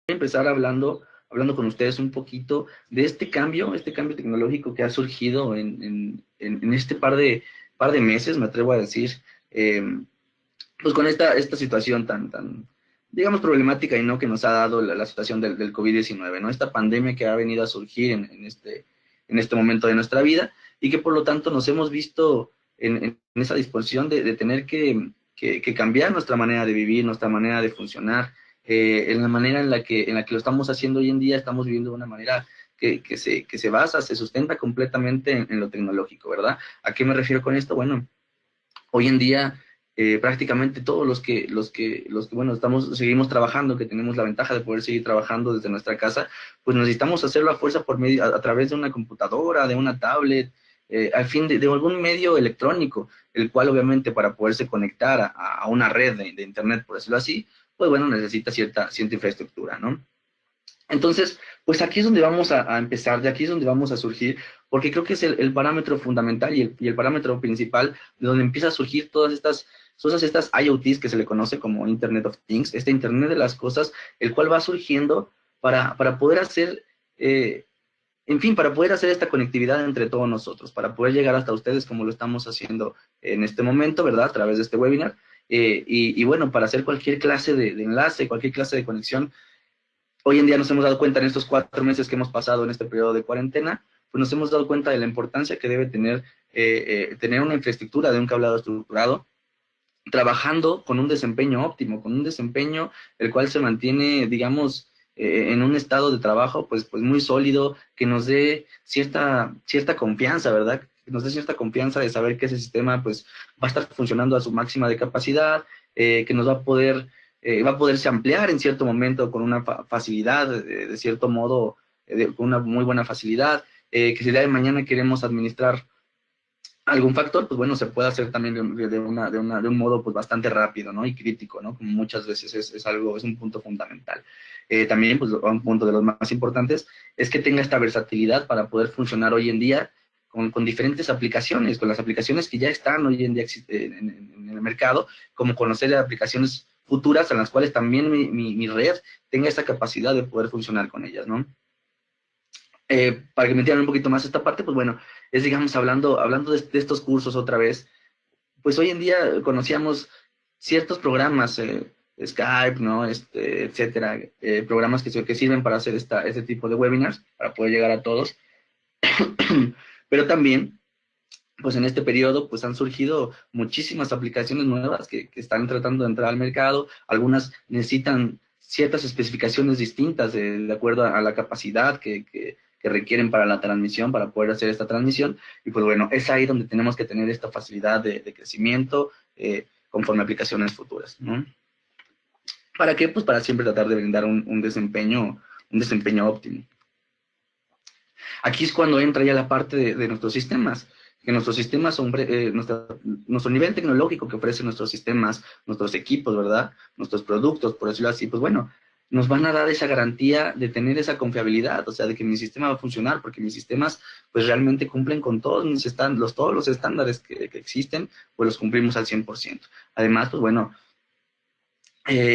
empezar hablando con ustedes un poquito de este cambio tecnológico que ha surgido en este par de meses, me atrevo a decir, eh, pues con esta situación tan, digamos, problemática y no que nos ha dado la situación del COVID-19, ¿no? Esta pandemia que ha venido a surgir en este momento de nuestra vida y que por lo tanto nos hemos visto en esa disposición de tener que cambiar nuestra manera de vivir, nuestra manera de funcionar, en la manera en la que lo estamos haciendo hoy en día. Estamos viviendo de una manera que se basa, se sustenta completamente en lo tecnológico, ¿verdad? ¿A qué me refiero con esto? Bueno, hoy en día prácticamente todos bueno, seguimos trabajando, que tenemos la ventaja de poder seguir trabajando desde nuestra casa, pues necesitamos hacerlo a fuerza por medio, a través de una computadora, de una tablet, al fin de algún medio electrónico, el cual obviamente para poderse conectar a una red de internet, por decirlo así, pues bueno, necesita cierta infraestructura, ¿no? Entonces, pues aquí es donde vamos a empezar, de aquí es donde vamos a surgir, porque creo que es el parámetro fundamental y el parámetro principal de donde empieza a surgir todas estas IoTs que se le conoce como Internet of Things, este Internet de las cosas, el cual va surgiendo para poder hacer, en fin, para poder hacer esta conectividad entre todos nosotros, para poder llegar hasta ustedes como lo estamos haciendo en este momento, ¿verdad? A través de este webinar. Y bueno, para hacer cualquier clase de enlace, cualquier clase de conexión. Hoy en día nos hemos dado cuenta en estos 4 meses que hemos pasado en este periodo de cuarentena, pues nos hemos dado cuenta de la importancia que debe tener una infraestructura de un cableado estructurado, trabajando con un desempeño óptimo, con un desempeño el cual se mantiene, digamos, en un estado de trabajo pues muy sólido, que nos dé cierta confianza, ¿verdad? Que nos dé cierta confianza de saber que ese sistema pues va a estar funcionando a su máxima de capacidad, que nos va a poderse ampliar en cierto momento con una facilidad, de cierto modo, con una muy buena facilidad, que si el día de mañana queremos administrar algún factor, pues bueno, se puede hacer también de un modo pues bastante rápido, ¿no? Y crítico, ¿no? Como muchas veces es un punto fundamental. También, pues un punto de los más importantes es que tenga esta versatilidad para poder funcionar hoy en día con diferentes aplicaciones, con las aplicaciones que ya están hoy en día en el mercado, como conocer aplicaciones futuras en las cuales también mi red tenga esta capacidad de poder funcionar con ellas, ¿no? Para que me entiendan un poquito más esta parte, pues bueno, es digamos hablando de estos cursos otra vez, pues hoy en día conocíamos ciertos programas, Skype, ¿no? Etcétera, programas que sirven para hacer este tipo de webinars, para poder llegar a todos, pero también, pues en este periodo, pues han surgido muchísimas aplicaciones nuevas que están tratando de entrar al mercado. Algunas necesitan ciertas especificaciones distintas de acuerdo a la capacidad que requieren para la transmisión, para poder hacer esta transmisión. Y pues bueno, es ahí donde tenemos que tener esta facilidad de crecimiento conforme a aplicaciones futuras, ¿no? ¿Para qué? Pues para siempre tratar de brindar un desempeño óptimo. Aquí es cuando entra ya la parte de nuestros sistemas, que nuestros sistemas son, nuestro nivel tecnológico que ofrecen nuestros sistemas, nuestros equipos, ¿verdad? Nuestros productos, por decirlo así, pues bueno, nos van a dar esa garantía de tener esa confiabilidad, o sea, de que mi sistema va a funcionar, porque mis sistemas pues realmente cumplen con todos los estándares que existen, pues los cumplimos al 100%. Además, pues bueno,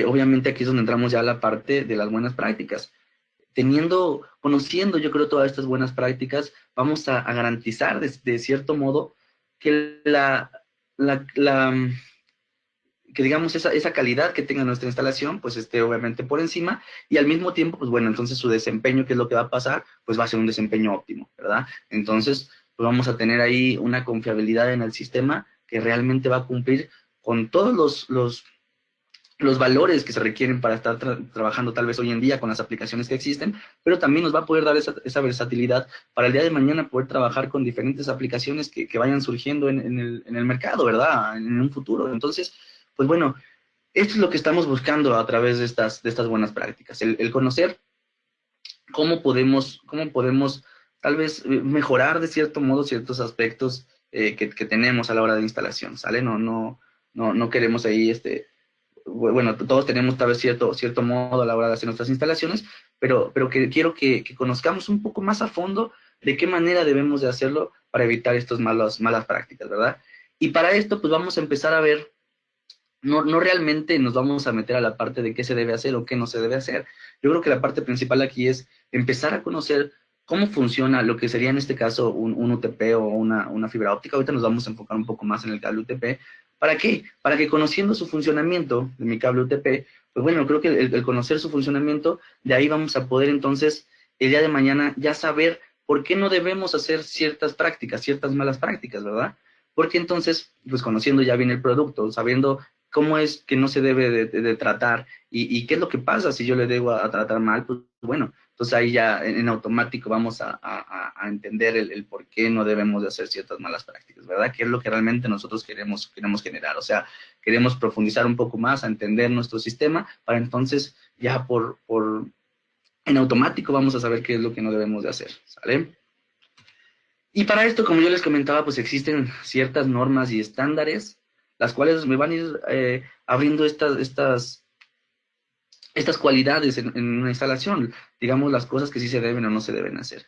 obviamente aquí es donde entramos ya a la parte de las buenas prácticas. Conociendo yo creo todas estas buenas prácticas, vamos a garantizar de cierto modo que la, la, que digamos esa calidad que tenga nuestra instalación, pues esté obviamente por encima, y al mismo tiempo, pues bueno, entonces su desempeño, ¿qué es lo que va a pasar? Pues va a ser un desempeño óptimo, ¿verdad? Entonces, pues vamos a tener ahí una confiabilidad en el sistema que realmente va a cumplir con todos los valores que se requieren para estar trabajando tal vez hoy en día con las aplicaciones que existen, pero también nos va a poder dar esa versatilidad para el día de mañana poder trabajar con diferentes aplicaciones que vayan surgiendo en el mercado, ¿verdad? En un futuro. Entonces, pues bueno, esto es lo que estamos buscando a través de estas buenas prácticas, el conocer cómo podemos tal vez mejorar de cierto modo ciertos aspectos que tenemos a la hora de instalación, ¿sale? No queremos ahí bueno, todos tenemos tal vez cierto modo a la hora de hacer nuestras instalaciones, pero que quiero que conozcamos un poco más a fondo de qué manera debemos de hacerlo para evitar estas malas prácticas, ¿verdad? Y para esto, pues vamos a empezar a ver no realmente nos vamos a meter a la parte de qué se debe hacer o qué no se debe hacer. Yo creo que la parte principal aquí es empezar a conocer cómo funciona lo que sería en este caso un UTP o una fibra óptica. Ahorita nos vamos a enfocar un poco más en el cable UTP. ¿Para qué? Para que conociendo su funcionamiento de mi cable UTP, pues bueno, creo que el conocer su funcionamiento, de ahí vamos a poder entonces el día de mañana ya saber por qué no debemos hacer ciertas prácticas, ciertas malas prácticas, ¿verdad? Porque entonces, pues conociendo ya bien el producto, sabiendo cómo es que no se debe de tratar y qué es lo que pasa si yo le debo a tratar mal, pues bueno, entonces ahí ya en automático vamos a entender el por qué no debemos de hacer ciertas malas prácticas, ¿verdad? ¿Qué es lo que realmente nosotros queremos generar? O sea, queremos profundizar un poco más, a entender nuestro sistema, para entonces ya en automático vamos a saber qué es lo que no debemos de hacer, ¿sale? Y para esto, como yo les comentaba, pues existen ciertas normas y estándares, las cuales me van a ir abriendo estas cualidades en una instalación, digamos las cosas que sí se deben o no se deben hacer.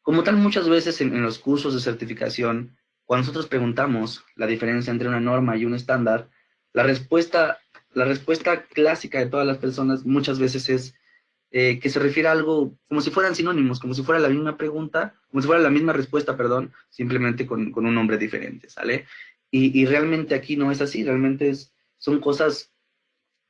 Como tal, muchas veces en los cursos de certificación, cuando nosotros preguntamos la diferencia entre una norma y un estándar, la respuesta, la respuesta clásica de todas las personas muchas veces es que se refiere a algo como si fueran sinónimos, como si fuera la misma pregunta, como si fuera la misma respuesta, perdón, simplemente con un nombre diferente, ¿sale? Y realmente aquí no es así, realmente son cosas,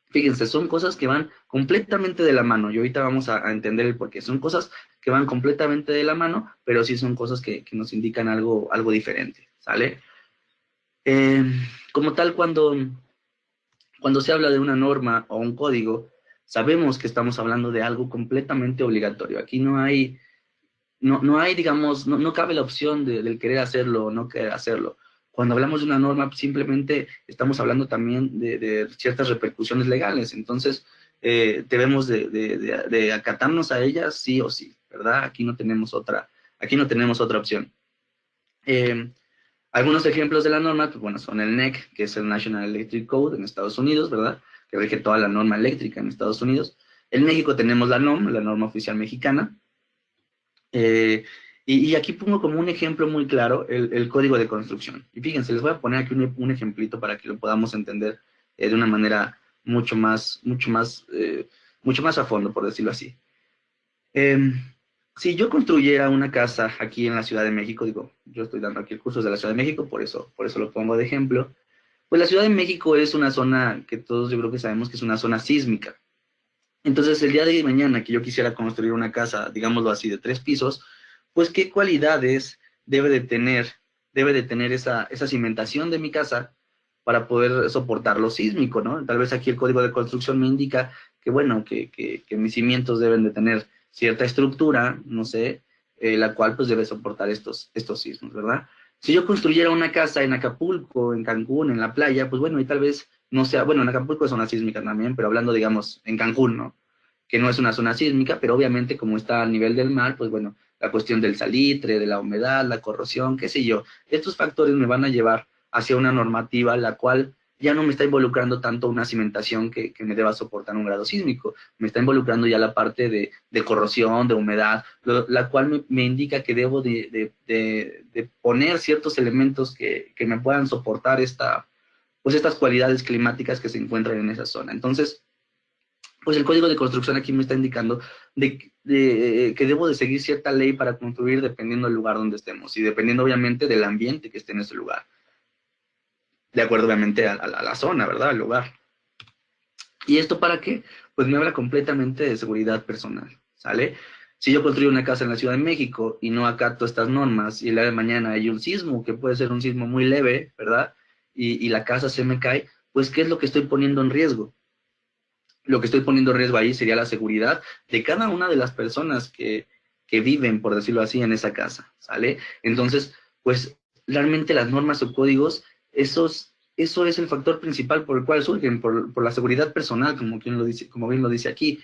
fíjense, son cosas que van completamente de la mano, y ahorita vamos a entender el por qué. Son cosas que van completamente de la mano, pero sí son cosas que nos indican algo diferente, ¿sale? Eh, como tal, cuando se habla de una norma o un código, sabemos que estamos hablando de algo completamente obligatorio. Aquí no hay, digamos, no cabe la opción del querer hacerlo o no querer hacerlo. Cuando hablamos de una norma, simplemente estamos hablando también de ciertas repercusiones legales. Entonces, debemos de acatarnos a ellas sí o sí, ¿verdad? Aquí no tenemos otra opción. Eh, Algunos ejemplos de la norma, pues bueno, son el NEC, que es el National Electric Code en Estados Unidos, ¿verdad? Que rige toda la norma eléctrica en Estados Unidos. En México tenemos la NOM, la norma oficial mexicana. Eh, y aquí pongo como un ejemplo muy claro el código de construcción. Y fíjense, les voy a poner aquí un ejemplito para que lo podamos entender de una manera mucho más a fondo, por decirlo así. Eh, si yo construyera una casa aquí en la Ciudad de México, digo, yo estoy dando aquí cursos de la Ciudad de México, por eso lo pongo de ejemplo, pues la Ciudad de México es una zona que todos yo creo que sabemos que es una zona sísmica. Entonces, el día de mañana que yo quisiera construir una casa, digámoslo así, de 3 pisos, pues qué cualidades debe de tener esa cimentación de mi casa para poder soportar lo sísmico, ¿no? Tal vez aquí el código de construcción me indica que, bueno, que mis cimientos deben de tener cierta estructura, no sé, la cual pues debe soportar estos sismos, ¿verdad? Si yo construyera una casa en Acapulco, en Cancún, en la playa, pues bueno, y tal vez no sea, bueno, en Acapulco es zona sísmica también, pero hablando, digamos, en Cancún, ¿no? Que no es una zona sísmica, pero obviamente como está al nivel del mar, pues bueno, la cuestión del salitre, de la humedad, la corrosión, qué sé yo, estos factores me van a llevar hacia una normativa la cual ya no me está involucrando tanto una cimentación que me deba soportar un grado sísmico, me está involucrando ya la parte de corrosión, de humedad, la cual me indica que debo de poner ciertos elementos que me puedan soportar pues estas cualidades climáticas que se encuentran en esa zona. Entonces, pues el código de construcción aquí me está indicando que debo de seguir cierta ley para construir dependiendo del lugar donde estemos y dependiendo obviamente del ambiente que esté en ese lugar, de acuerdo obviamente a la zona, ¿verdad? Al lugar. ¿Y esto para qué? Pues me habla completamente de seguridad personal, ¿sale? Si yo construyo una casa en la Ciudad de México y no acato estas normas y el día de mañana hay un sismo, que puede ser un sismo muy leve, ¿verdad? Y la casa se me cae, pues ¿qué es lo que estoy poniendo en riesgo? Lo que estoy poniendo en riesgo ahí sería la seguridad de cada una de las personas que viven, por decirlo así, en esa casa, ¿sale? Entonces, pues realmente las normas o códigos, eso es el factor principal por el cual surgen, por la seguridad personal, como bien lo dice aquí,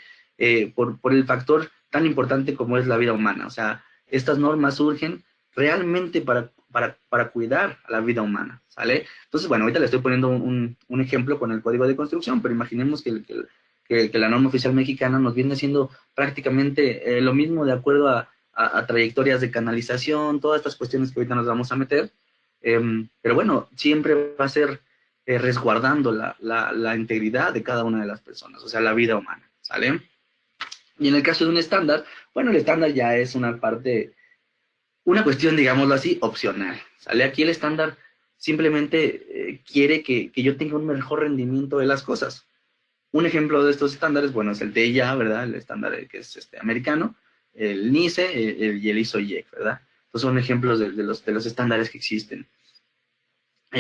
por el factor tan importante como es la vida humana. O sea, estas normas surgen realmente para cuidar a la vida humana, ¿sale? Entonces, bueno, ahorita le estoy poniendo un ejemplo con el código de construcción, pero imaginemos que la norma oficial mexicana nos viene haciendo prácticamente lo mismo de acuerdo a trayectorias de canalización, todas estas cuestiones que ahorita nos vamos a meter. Pero bueno, siempre va a ser resguardando la integridad de cada una de las personas, o sea, la vida humana, ¿sale? Y en el caso de un estándar, bueno, el estándar ya es una parte, una cuestión, digámoslo así, opcional, ¿sale? Aquí el estándar simplemente quiere que yo tenga un mejor rendimiento de las cosas. Un ejemplo de estos estándares, bueno, es el TIA, ¿verdad? El estándar que es americano, el NICE y el ISO-IEC, ¿verdad? Estos son ejemplos de los estándares que existen.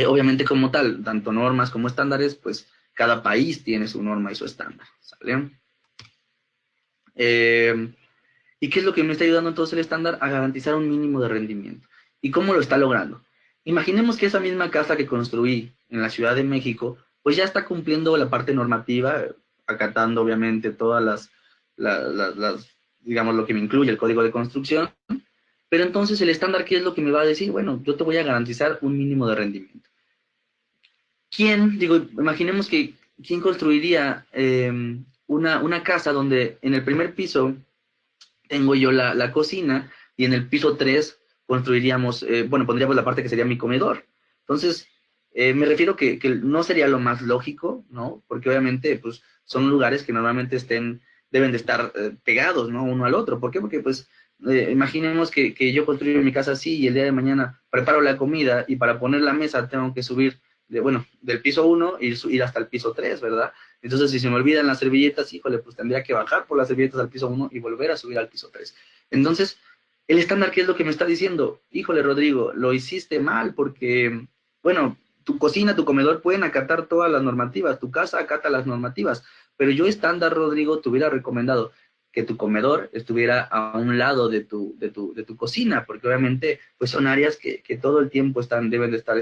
Obviamente como tal, tanto normas como estándares, pues cada país tiene su norma y su estándar, ¿sale? ¿Y qué es lo que me está ayudando entonces el estándar? A garantizar un mínimo de rendimiento. ¿Y cómo lo está logrando? Imaginemos que esa misma casa que construí en la Ciudad de México, pues ya está cumpliendo la parte normativa, acatando obviamente todas digamos, lo que me incluye el código de construcción, pero entonces el estándar, ¿qué es lo que me va a decir? Bueno, yo te voy a garantizar un mínimo de rendimiento. ¿Quién, digo, imaginemos que, quién construiría una casa donde en el primer piso tengo yo la cocina y en el piso 3 construiríamos, bueno, pondríamos la parte que sería mi comedor. Entonces, me refiero que no sería lo más lógico, ¿no? Porque obviamente, pues, son lugares que normalmente deben de estar pegados, ¿no? Uno al otro. ¿Por qué? Porque, pues, imaginemos que yo construyo mi casa así y el día de mañana preparo la comida y para poner la mesa tengo que subir, bueno, del piso 1 y ir hasta el piso 3, ¿verdad? Entonces, si se me olvidan las servilletas, híjole, pues tendría que bajar por las servilletas al piso 1 y volver a subir al piso 3. Entonces, el estándar, ¿qué es lo que me está diciendo? Híjole, Rodrigo, lo hiciste mal porque, bueno, tu cocina, tu comedor pueden acatar todas las normativas, tu casa acata las normativas, pero yo estándar, Rodrigo, te hubiera recomendado que tu comedor estuviera a un lado de tu cocina, porque obviamente pues son áreas que todo el tiempo deben de estar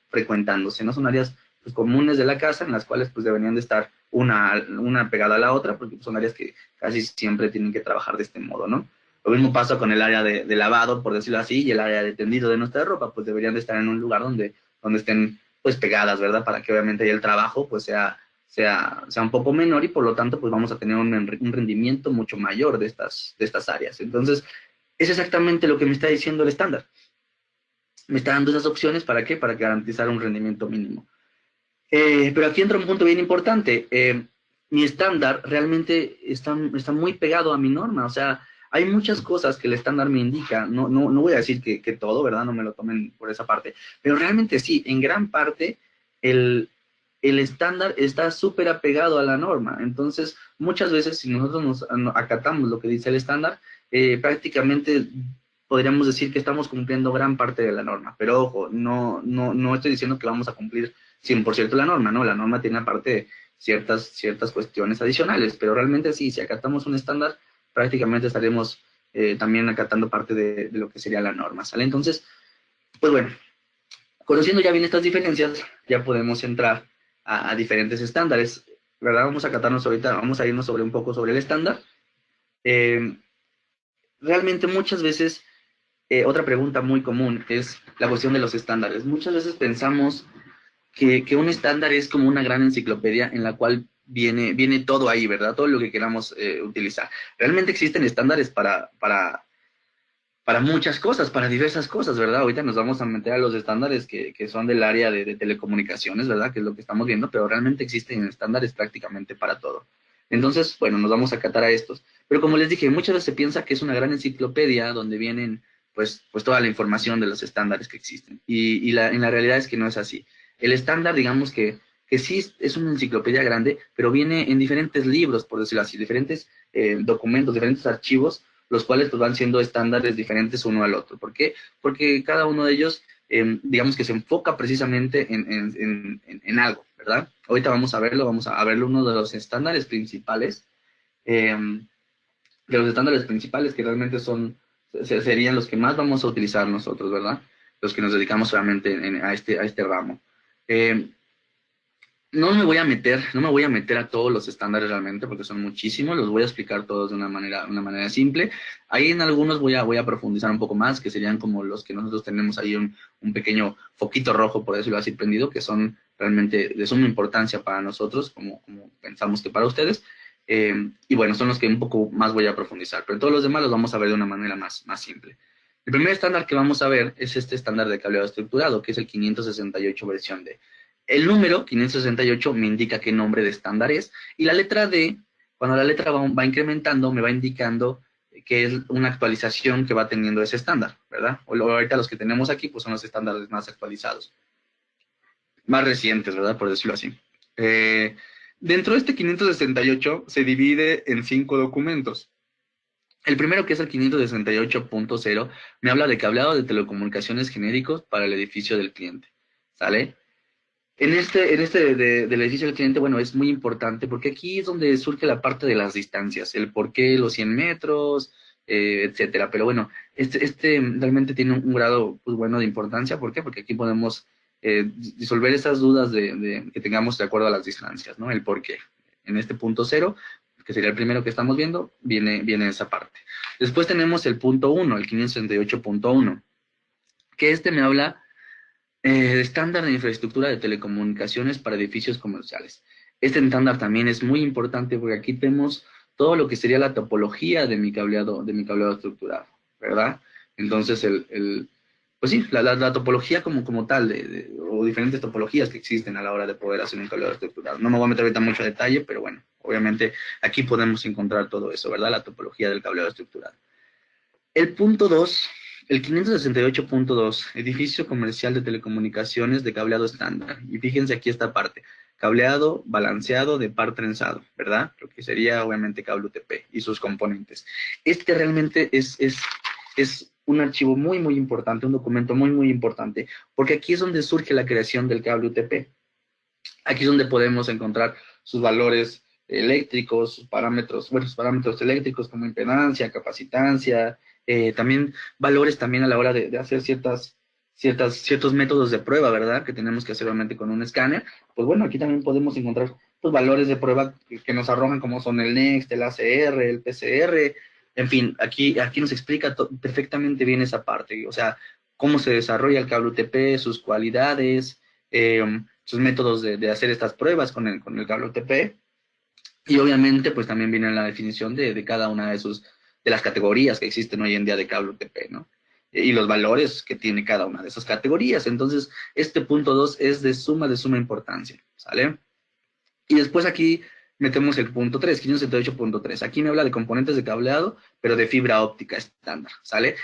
frecuentándose, ¿no? Son áreas pues, comunes de la casa en las cuales pues deberían de estar una pegada a la otra, porque son áreas que casi siempre tienen que trabajar de este modo, ¿no? Lo mismo pasa con el área de lavado, por decirlo así, y el área de tendido de nuestra ropa, pues deberían de estar en un lugar donde estén pues pegadas, ¿verdad? Para que obviamente ahí el trabajo pues sea un poco menor y por lo tanto pues vamos a tener un rendimiento mucho mayor de estas áreas. Entonces, es exactamente lo que me está diciendo el estándar. Me está dando esas opciones, ¿para qué? Para garantizar un rendimiento mínimo. Pero aquí entra un punto bien importante. Mi estándar realmente está muy pegado a mi norma. O sea, hay muchas cosas que el estándar me indica. No voy a decir que todo, ¿verdad? No me lo tomen por esa parte. Pero realmente sí, en gran parte el, el estándar está súper apegado a la norma. Entonces, muchas veces si nosotros nos acatamos lo que dice el estándar, prácticamente podríamos decir que estamos cumpliendo gran parte de la norma. Pero ojo, no estoy diciendo que vamos a cumplir 100% la norma, ¿no? La norma tiene aparte ciertas cuestiones adicionales, pero realmente sí, si acatamos un estándar, prácticamente estaremos también acatando parte de lo que sería la norma, ¿sale? Entonces, pues bueno, conociendo ya bien estas diferencias, ya podemos entrar a diferentes estándares, ¿verdad? Vamos a acatarnos ahorita, vamos a irnos sobre un poco sobre el estándar. Eh, realmente muchas veces, otra pregunta muy común es la cuestión de los estándares. Muchas veces pensamos que un estándar es como una gran enciclopedia en la cual viene todo ahí, ¿verdad? Todo lo que queramos utilizar. Realmente existen estándares para muchas cosas, para diversas cosas, ¿verdad? Ahorita nos vamos a meter a los estándares que son del área de telecomunicaciones, ¿verdad? Que es lo que estamos viendo, pero realmente existen estándares prácticamente para todo. Entonces, bueno, nos vamos a acatar a estos. Pero como les dije, muchas veces se piensa que es una gran enciclopedia donde vienen pues toda la información de los estándares que existen. En la realidad es que no es así. El estándar, digamos que sí es una enciclopedia grande, pero viene en diferentes libros, por decirlo así, diferentes documentos, diferentes archivos los cuales pues, van siendo estándares diferentes uno al otro. ¿Por qué? Porque cada uno de ellos, digamos que se enfoca precisamente en algo, ¿verdad? Ahorita vamos a verlo uno de los estándares principales, que realmente serían los que más vamos a utilizar nosotros, ¿verdad? Los que nos dedicamos solamente a este ramo. Eh, no me voy a meter a todos los estándares realmente, porque son muchísimos, los voy a explicar todos de una manera simple. Ahí en algunos voy a profundizar un poco más, que serían como los que nosotros tenemos ahí un pequeño foquito rojo, por decirlo así, prendido, que son realmente de suma importancia para nosotros, como pensamos que para ustedes. Y bueno, son los que un poco más voy a profundizar, pero todos los demás los vamos a ver de una manera más simple. El primer estándar que vamos a ver es este estándar de cableado estructurado, que es el 568 versión D. El número 568 me indica qué nombre de estándar es, y la letra D, cuando la letra va incrementando, me va indicando que es una actualización que va teniendo ese estándar, ¿verdad? Ahorita los que tenemos aquí, pues son los estándares más actualizados, más recientes, ¿verdad? Por decirlo así. Eh, Dentro de este 568 se divide en 5 documentos. El primero, que es el 568.0, me habla de cableado de telecomunicaciones genéricos para el edificio del cliente, ¿sale? Del edificio del cliente, bueno, es muy importante porque aquí es donde surge la parte de las distancias, el por qué los 100 metros, etcétera. Pero bueno, este realmente tiene un grado, pues bueno, de importancia. ¿Por qué? Porque aquí podemos disolver esas dudas que tengamos de acuerdo a las distancias, ¿no? El por qué. En este punto cero, que sería el primero que estamos viendo, viene esa parte. Después tenemos el punto uno, el 568.1, que me habla estándar de infraestructura de telecomunicaciones para edificios comerciales. Este estándar también es muy importante porque aquí tenemos todo lo que sería la topología de mi cableado estructurado, ¿verdad? Entonces, pues sí, la topología como tal, o diferentes topologías que existen a la hora de poder hacer un cableado estructurado. No me voy a meter ahorita mucho detalle, pero bueno, obviamente aquí podemos encontrar todo eso, ¿verdad? La topología del cableado estructurado. El punto 2, el 568.2, edificio comercial de telecomunicaciones de cableado estándar. Y fíjense aquí esta parte, cableado balanceado de par trenzado, ¿verdad? Lo que sería obviamente cable UTP y sus componentes. Realmente es un archivo muy, muy importante, un documento muy, muy importante, porque aquí es donde surge la creación del cable UTP. Aquí es donde podemos encontrar sus valores eléctricos, sus parámetros eléctricos como impedancia, capacitancia, también valores también a la hora de hacer ciertos métodos de prueba, ¿verdad? Que tenemos que hacer obviamente con un escáner. Pues bueno, aquí también podemos encontrar pues, valores de prueba que nos arrojan como son el NEXT, el ACR, el PCR, en fin, aquí nos explica perfectamente bien esa parte, o sea, cómo se desarrolla el cable UTP, sus cualidades, sus métodos de hacer estas pruebas con el cable UTP. Y obviamente, pues también viene la definición de cada una de las categorías que existen hoy en día de cable UTP, ¿no? Y los valores que tiene cada una de esas categorías. Entonces, este punto 2 es de suma importancia, ¿sale? Y después aquí metemos el punto 3, 578.3. Aquí me habla de componentes de cableado, pero de fibra óptica estándar, ¿sale?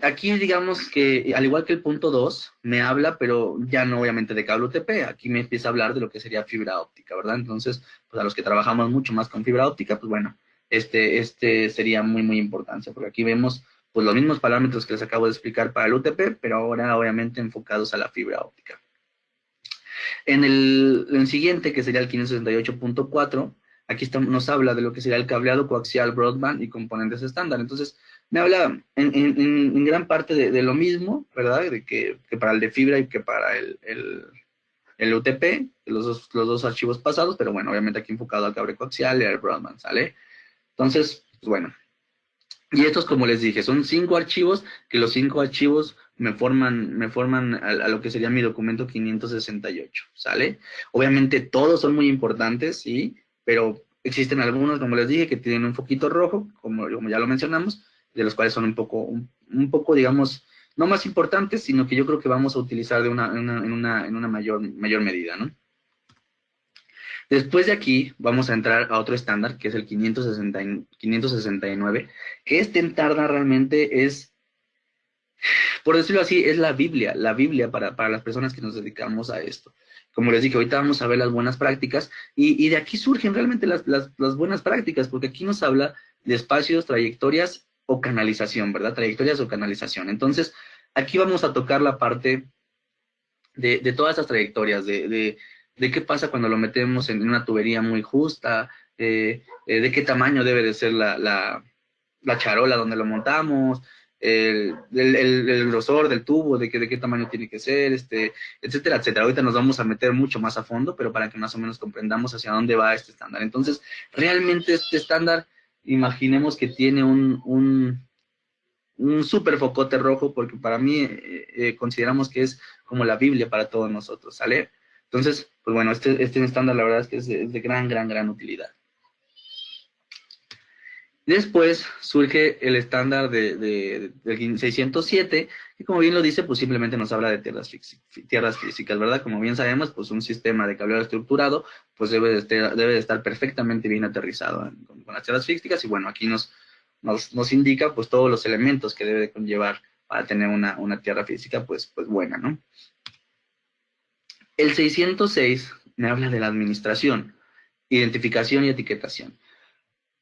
Aquí digamos que, al igual que el punto 2, me habla, pero ya no obviamente de cable UTP, aquí me empieza a hablar de lo que sería fibra óptica, ¿verdad? Entonces, pues a los que trabajamos mucho más con fibra óptica, pues bueno, este sería muy, muy importante, porque aquí vemos pues los mismos parámetros que les acabo de explicar para el UTP, pero ahora obviamente enfocados a la fibra óptica. En el siguiente, que sería el 568.4, aquí nos habla de lo que sería el cableado coaxial broadband y componentes estándar. Entonces, me habla en gran parte de lo mismo, ¿verdad? Que para el de fibra y que para el UTP, los dos archivos pasados, pero bueno, obviamente aquí enfocado al cable coaxial y al broadband, ¿sale? Entonces, pues bueno, y estos, como les dije, son 5 archivos, que los 5 archivos me forman a lo que sería mi documento 568, ¿sale? Obviamente todos son muy importantes, ¿sí? Pero existen algunos, como les dije, que tienen un foquito rojo, como ya lo mencionamos, de los cuales son un poco, digamos, no más importantes, sino que yo creo que vamos a utilizar en una mayor medida, ¿no? Después de aquí vamos a entrar a otro estándar, que es el 569, que este estándar realmente es, por decirlo así, es la Biblia para las personas que nos dedicamos a esto. Como les dije, ahorita vamos a ver las buenas prácticas, y de aquí surgen realmente las buenas prácticas, porque aquí nos habla de espacios, trayectorias o canalización, ¿verdad? Trayectorias o canalización. Entonces, aquí vamos a tocar la parte de todas estas trayectorias, de qué pasa cuando lo metemos en una tubería muy justa, de qué tamaño debe de ser la charola donde lo montamos, el grosor del tubo, de qué tamaño tiene que ser, etcétera, etcétera. Ahorita nos vamos a meter mucho más a fondo, pero para que más o menos comprendamos hacia dónde va este estándar. Entonces, realmente este estándar, imaginemos que tiene un súper focote rojo, porque para mí consideramos que es como la Biblia para todos nosotros, ¿sale? Entonces, pues bueno, este estándar la verdad es que es de gran, gran, gran utilidad. Después surge el estándar del 607, que como bien lo dice, pues simplemente nos habla de tierras físicas, ¿verdad? Como bien sabemos, pues un sistema de cableado estructurado, pues debe de estar perfectamente bien aterrizado con las tierras físicas, y bueno, aquí nos indica pues todos los elementos que debe de conllevar para tener una tierra física pues buena, ¿no? El 606 me habla de la administración, identificación y etiquetación.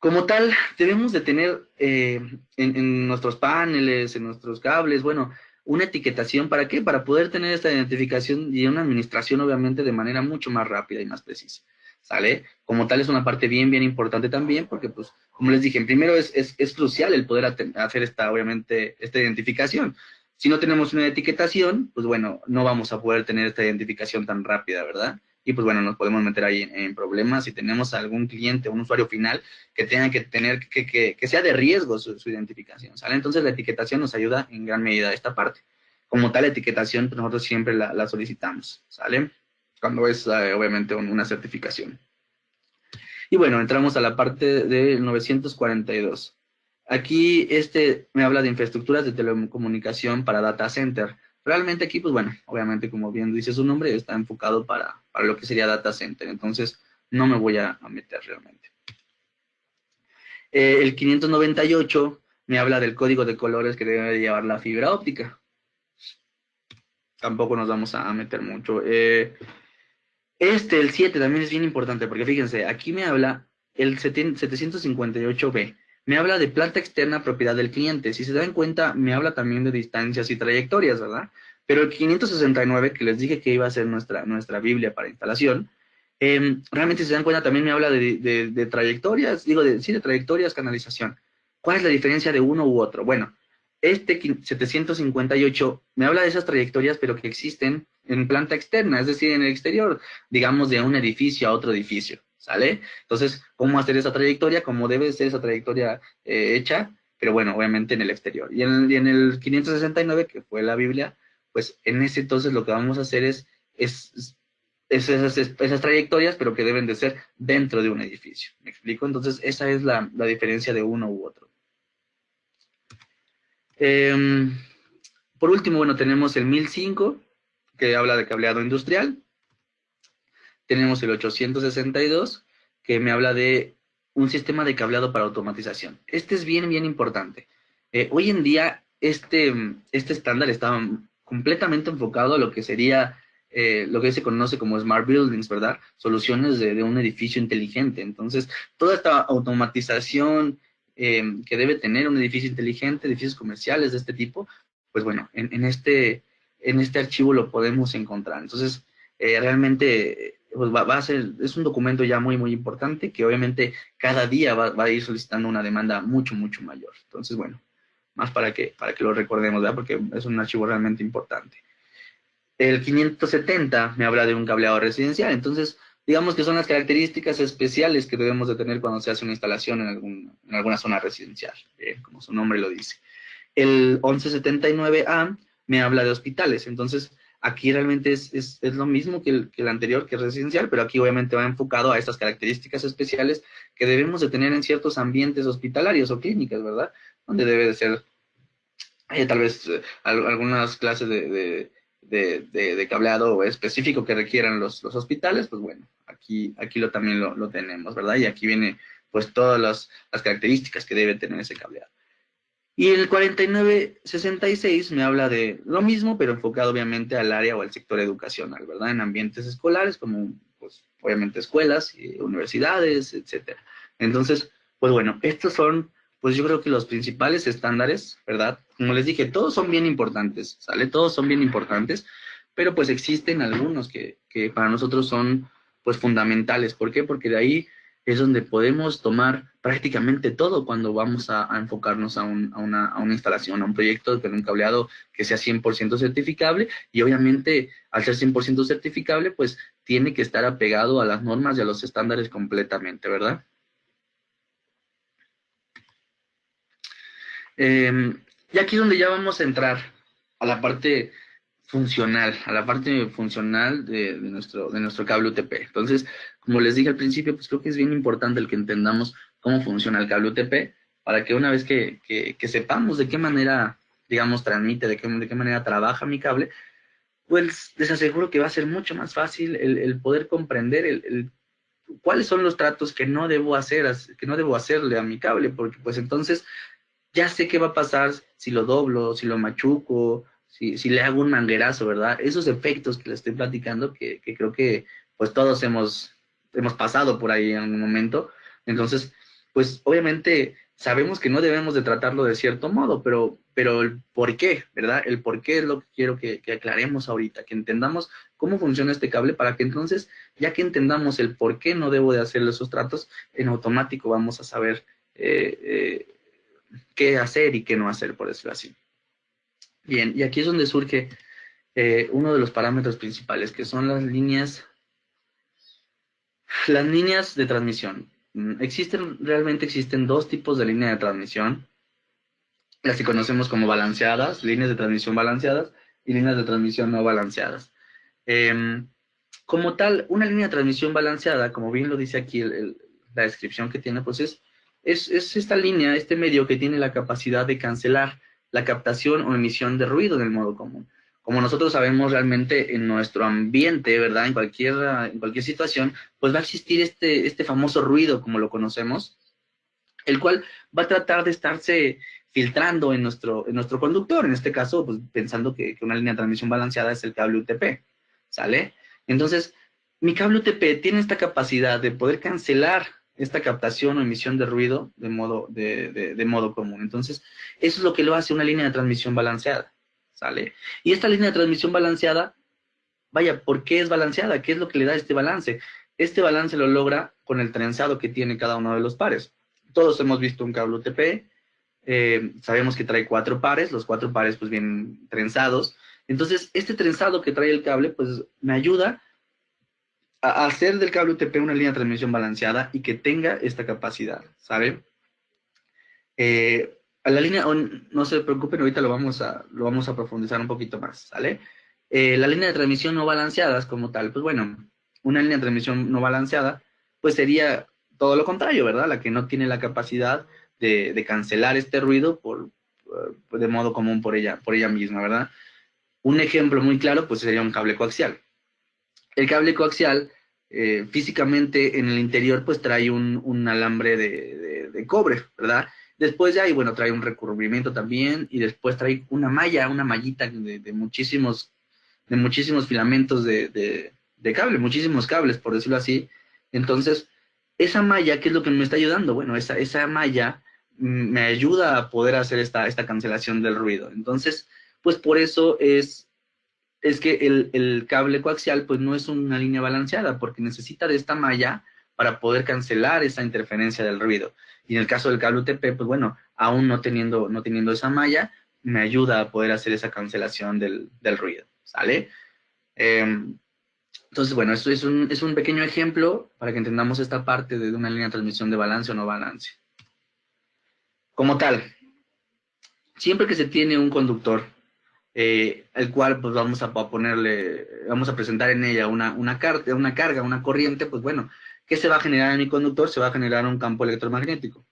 Como tal, debemos de tener en nuestros paneles, en nuestros cables, bueno, una etiquetación. ¿Para qué? Para poder tener esta identificación y una administración, obviamente, de manera mucho más rápida y más precisa. ¿Sale? Como tal, es una parte bien importante también, porque, pues, como les dije, primero es crucial el poder hacer obviamente, esta identificación. Si no tenemos una etiquetación, pues bueno, no vamos a poder tener esta identificación tan rápida, ¿verdad? Y pues bueno, nos podemos meter ahí en problemas si tenemos algún cliente, un usuario final que tenga que tener, que sea de riesgo su identificación, ¿sale? Entonces la etiquetación nos ayuda en gran medida a esta parte. Como tal, etiquetación, pues nosotros siempre la solicitamos, ¿sale? Cuando es obviamente una certificación. Y bueno, entramos a la parte de 942. Aquí me habla de infraestructuras de telecomunicación para data center. Realmente aquí, pues bueno, obviamente como bien dice su nombre, está enfocado para lo que sería data center. Entonces, no me voy a meter realmente. El 598 me habla del código de colores que debe llevar la fibra óptica. Tampoco nos vamos a meter mucho. El 7 también es bien importante, porque fíjense, aquí me habla el 758B. Me habla de planta externa propiedad del cliente. Si se dan cuenta, me habla también de distancias y trayectorias, ¿verdad? Pero el 569, que les dije que iba a ser nuestra Biblia para instalación, realmente si se dan cuenta también me habla de trayectorias, sí, de trayectorias, canalización. ¿Cuál es la diferencia de uno u otro? Bueno, este 758 me habla de esas trayectorias, pero que existen en planta externa, es decir, en el exterior, digamos, de un edificio a otro edificio, ¿sale? Entonces, ¿cómo hacer esa trayectoria? ¿Cómo debe ser esa trayectoria hecha? Pero bueno, obviamente en el exterior. Y en el 569, que fue la Biblia, pues en ese entonces lo que vamos a hacer es esas trayectorias, pero que deben de ser dentro de un edificio. ¿Me explico? Entonces, esa es la diferencia de uno u otro. Por último, bueno, tenemos el 1005, que habla de cableado industrial. Tenemos el 862, que me habla de un sistema de cableado para automatización. Este es bien importante. Hoy en día, este estándar está completamente enfocado a lo que sería lo que se conoce como Smart Buildings, ¿verdad? Soluciones de un edificio inteligente. Entonces, toda esta automatización que debe tener un edificio inteligente, edificios comerciales de este tipo, pues bueno, en este archivo lo podemos encontrar. Entonces, realmente pues va a ser, es un documento ya muy importante que obviamente cada día va a ir solicitando una demanda mucho mayor. Entonces, bueno, más para que lo recordemos, ¿verdad? Porque es un archivo realmente importante. El 570 me habla de un cableado residencial, entonces digamos que son las características especiales que debemos de tener cuando se hace una instalación en alguna zona residencial, como su nombre lo dice. El 1179A me habla de hospitales, entonces aquí realmente es lo mismo que el anterior, que es residencial, pero aquí obviamente va enfocado a estas características especiales que debemos de tener en ciertos ambientes hospitalarios o clínicas, ¿verdad? Donde debe de ser tal vez algunas clases de cableado específico que requieran los hospitales, pues bueno, aquí también lo tenemos, ¿verdad? Y aquí viene pues todas las características que debe tener ese cableado. Y el 4966 me habla de lo mismo, pero enfocado obviamente al área o al sector educacional, ¿verdad? En ambientes escolares, como pues obviamente escuelas, universidades, etcétera. Entonces, pues bueno, estos son, pues yo creo que los principales estándares, ¿verdad? Como les dije, todos son bien importantes, ¿sale? Todos son bien importantes, pero pues existen algunos que para nosotros son pues fundamentales. ¿Por qué? Porque de ahí es donde podemos tomar prácticamente todo cuando vamos a enfocarnos a una instalación, a un proyecto con un cableado que sea 100% certificable, y obviamente al ser 100% certificable, pues tiene que estar apegado a las normas y a los estándares completamente, ¿verdad? Y aquí es donde ya vamos a entrar a la parte funcional de nuestro cable UTP. Entonces, como les dije al principio, pues creo que es bien importante el que entendamos cómo funciona el cable UTP para que una vez que sepamos de qué manera, digamos, transmite, de qué manera trabaja mi cable, pues les aseguro que va a ser mucho más fácil el poder comprender cuáles son los tratos que no debo hacer, que no debo hacerle a mi cable, porque pues entonces ya sé qué va a pasar si lo doblo, si lo machuco, si le hago un manguerazo, ¿verdad? Esos efectos que le estoy platicando, que creo que pues todos hemos pasado por ahí en algún momento. Entonces, pues obviamente sabemos que no debemos de tratarlo de cierto modo, pero el por qué, ¿verdad? El por qué es lo que quiero que aclaremos ahorita, que entendamos cómo funciona este cable para que entonces, ya que entendamos el por qué no debo de hacerle esos tratos, en automático vamos a saber eh, eh, qué hacer y qué no hacer, por decirlo así. Bien, y aquí es donde surge uno de los parámetros principales, que son las líneas de transmisión. Realmente existen dos tipos de línea de transmisión, las que conocemos como balanceadas, líneas de transmisión balanceadas y líneas de transmisión no balanceadas. Eh, Como tal, una línea de transmisión balanceada, como bien lo dice aquí la descripción que tiene, pues es esta línea, este medio que tiene la capacidad de cancelar la captación o emisión de ruido en el modo común. Como nosotros sabemos realmente en nuestro ambiente, ¿verdad? En cualquier situación, pues va a existir este famoso ruido, como lo conocemos, el cual va a tratar de estarse filtrando en nuestro conductor, en este caso, pues pensando que una línea de transmisión balanceada es el cable UTP, ¿sale? Entonces, mi cable UTP tiene esta capacidad de poder cancelar esta captación o emisión de ruido de modo común. Entonces, eso es lo que lo hace una línea de transmisión balanceada, ¿sale? Y esta línea de transmisión balanceada, vaya, ¿por qué es balanceada? ¿Qué es lo que le da este balance? Este balance lo logra con el trenzado que tiene cada uno de los pares. Todos hemos visto un cable UTP, sabemos que trae 4 pares, los 4 pares pues vienen trenzados. Entonces, este trenzado que trae el cable pues me ayuda a hacer del cable UTP una línea de transmisión balanceada y que tenga esta capacidad, ¿sabe? A la línea, no se preocupen, ahorita lo vamos a profundizar un poquito más, ¿sale? La línea de transmisión no balanceadas como tal, pues bueno, una línea de transmisión no balanceada, pues sería todo lo contrario, ¿verdad? La que no tiene la capacidad de cancelar este ruido de modo común por ella misma, ¿verdad? Un ejemplo muy claro, pues sería un cable coaxial. El cable coaxial, físicamente en el interior, pues trae un alambre de cobre, ¿verdad? Después de ahí, bueno, trae un recubrimiento también y después trae una mallita de muchísimos filamentos de cable, muchísimos cables, por decirlo así. Entonces, esa malla, ¿qué es lo que me está ayudando? Bueno, esa malla me ayuda a poder hacer esta cancelación del ruido. Entonces, pues por eso es que el cable coaxial pues no es una línea balanceada porque necesita de esta malla para poder cancelar esa interferencia del ruido. Y en el caso del cable UTP, pues bueno, aún no teniendo esa malla, me ayuda a poder hacer esa cancelación del ruido, ¿sale? Entonces, bueno, esto es un pequeño ejemplo para que entendamos esta parte de una línea de transmisión de balance o no balance. Como tal, siempre que se tiene un conductor el cual pues vamos a presentar en ella una carga, una corriente, pues bueno, ¿qué se va a generar en mi conductor? Se va a generar un campo electromagnético.